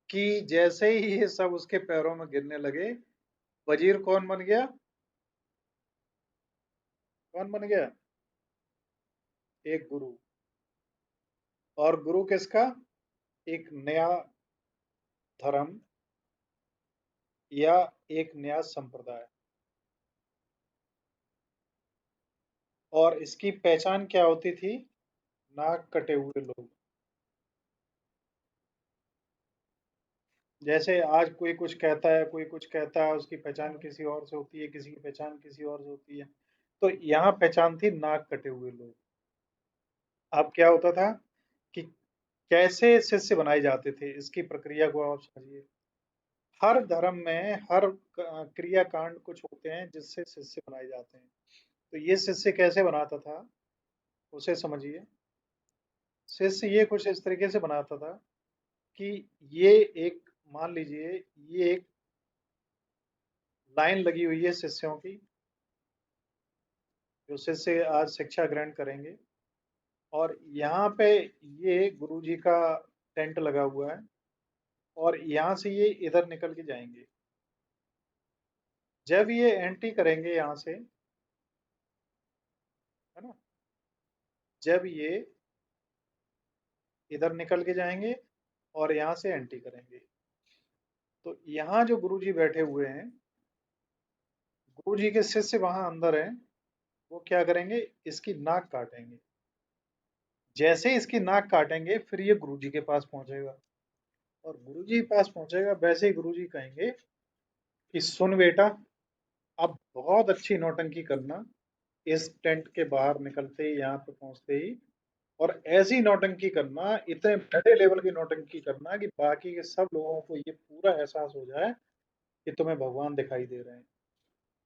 कि जैसे ही ये सब उसके पैरों में गिरने लगे, वजीर कौन बन गया? कौन बन गया? एक गुरु। और गुरु किसका? एक नया धर्म या एक नया संप्रदाय। और इसकी पहचान क्या होती थी? नाक कटे हुए लोग। जैसे आज कोई कुछ कहता है, कोई कुछ कहता है, उसकी पहचान किसी और से होती है, किसी की पहचान किसी और से होती है। तो यहाँ पहचान थी नाक कटे हुए लोग। अब क्या होता था कि कैसे शिष्य बनाए जाते थे, इसकी प्रक्रिया को आप समझिए। हर धर्म में हर क्रियाकांड कुछ होते हैं जिससे शिष्य बनाए जाते हैं। तो ये शिष्य कैसे बनाता था उसे समझिए। शिष्य ये कुछ इस तरीके से बनाता था कि ये एक, मान लीजिए ये एक लाइन लगी हुई है शिष्यों की, जो शिष्य आज शिक्षा ग्रहण करेंगे, और यहाँ पे ये गुरुजी का टेंट लगा हुआ है, और यहाँ से ये इधर निकल के जाएंगे। जब ये एंट्री करेंगे यहाँ से, है ना, जब ये इधर निकल के जाएंगे और यहाँ से एंट्री करेंगे, तो यहाँ जो गुरुजी बैठे हुए हैं, गुरुजी के शिष्य वहां अंदर हैं, वो क्या करेंगे, इसकी नाक काटेंगे। जैसे ही इसकी नाक काटेंगे फिर ये गुरुजी के पास पहुंचेगा, और गुरुजी के पास पहुंचेगा वैसे ही गुरुजी कहेंगे कि सुन बेटा, अब बहुत अच्छी नौटंकी करना इस टेंट के बाहर निकलते ही, यहाँ पे पहुंचते ही, और ऐसी नौटंकी करना, इतने बड़े लेवल की नौटंकी करना कि बाकी के सब लोगों को ये पूरा एहसास हो जाए कि तुम्हें भगवान दिखाई दे रहे हैं।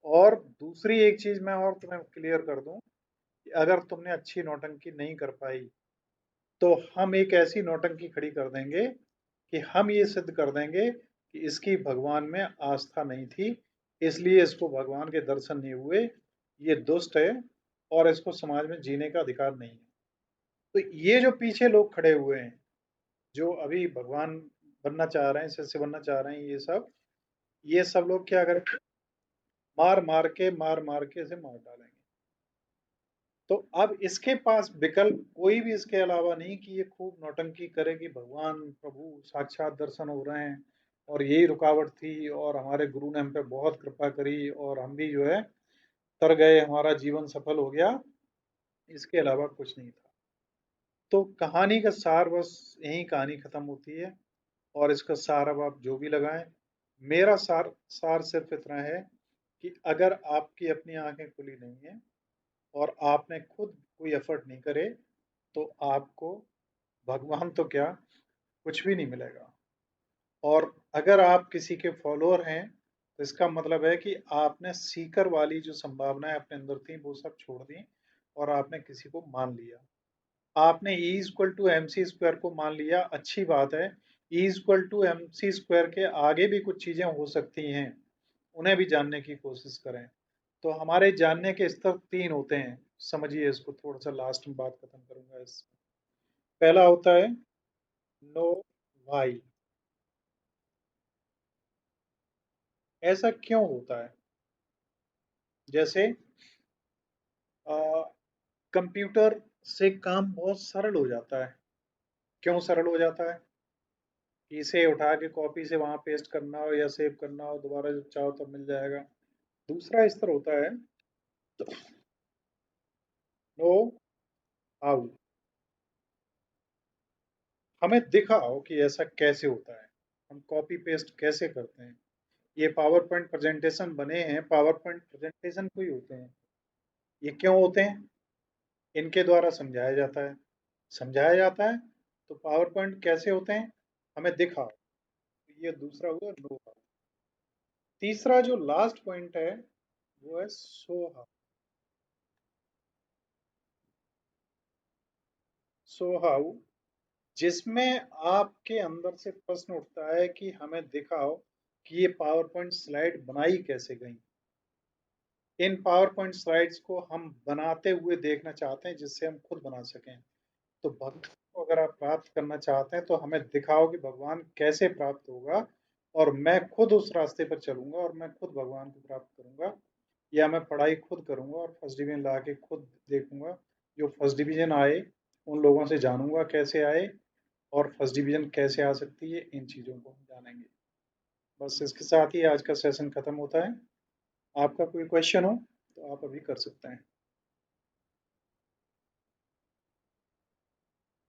और दूसरी एक चीज मैं और तुम्हें क्लियर कर दूं कि अगर तुमने अच्छी नौटंकी नहीं कर पाई, तो हम एक ऐसी नौटंकी खड़ी कर देंगे कि हम ये सिद्ध कर देंगे कि इसकी भगवान में आस्था नहीं थी, इसलिए इसको भगवान के दर्शन नहीं हुए, ये दुष्ट है और इसको समाज में जीने का अधिकार नहीं है। तो ये जो पीछे लोग खड़े हुए हैं, जो अभी भगवान बनना चाह रहे हैं, शिष्य बनना चाह रहे हैं, ये सब लोग क्या करेंगे, मार मार के इसे मार डालेंगे। तो अब इसके पास विकल्प कोई भी इसके अलावा नहीं कि ये खूब नौटंकी करे कि भगवान प्रभु साक्षात दर्शन हो रहे हैं, और यही रुकावट थी, और हमारे गुरु ने हम पे बहुत कृपा करी, और हम भी जो है तर गए, हमारा जीवन सफल हो गया। इसके अलावा कुछ नहीं था। तो कहानी का सार बस यही कहानी खत्म होती है, और इसका सार अब आप जो भी लगाएं, मेरा सार सार सिर्फ इतना है कि अगर आपकी अपनी आंखें खुली नहीं है और आपने खुद कोई एफर्ट नहीं करे, तो आपको भगवान तो क्या, कुछ भी नहीं मिलेगा। और अगर आप किसी के फॉलोअर हैं, तो इसका मतलब है कि आपने सीकर वाली जो संभावनाएं अपने अंदर थी वो सब छोड़ दी, और आपने किसी को मान लिया। आपने E equal to M C square को मान लिया, अच्छी बात है। E equal to M C square के आगे भी कुछ चीजें हो सकती हैं, उन्हें भी जानने की कोशिश करें। तो हमारे जानने के स्तर 3 होते हैं, समझिए इसको, थोड़ा सा लास्ट में बात खत्म करूंगा इस। पहला होता है नो वाई। ऐसा क्यों होता है? जैसे कंप्यूटर से काम बहुत सरल हो जाता है। क्यों सरल हो जाता है? इसे उठा के कॉपी से वहां पेस्ट करना हो या सेव करना हो, दोबारा जब चाहो तब मिल जाएगा। दूसरा स्तर होता है नो हाउ। हमें दिखाओ कि ऐसा कैसे होता है, हम कॉपी पेस्ट कैसे करते हैं। ये पावर पॉइंट प्रेजेंटेशन बने हैं, पावर पॉइंट प्रेजेंटेशन कोई होते हैं। ये क्यों होते हैं? इनके द्वारा समझाया जाता है। समझाया जाता है तो पावर पॉइंट कैसे होते हैं, हमें दिखाओ। ये दूसरा हुआ नो। तीसरा जो लास्ट पॉइंट है वो है सोहा। सोहाउ, जिसमें आपके अंदर से प्रश्न उठता है कि हमें दिखाओ कि ये पावर पॉइंट स्लाइड बनाई कैसे गई। इन पावर पॉइंट स्लाइड्स को हम बनाते हुए देखना चाहते हैं, जिससे हम खुद बना सकें। तो भगवान को अगर आप प्राप्त करना चाहते हैं, तो हमें दिखाओ कि भगवान कैसे प्राप्त होगा, और मैं खुद उस रास्ते पर चलूंगा और मैं खुद भगवान को प्राप्त करूंगा। या मैं पढ़ाई खुद करूंगा और फर्स्ट डिवीजन ला के खुद देखूंगा। जो फर्स्ट डिवीजन आए उन लोगों से जानूंगा कैसे आए, और फर्स्ट डिवीजन कैसे आ सकती है, इन चीज़ों को हम जानेंगे। बस इसके साथ ही आज का सेशन खत्म होता है। आपका कोई क्वेश्चन हो तो आप अभी कर सकते हैं।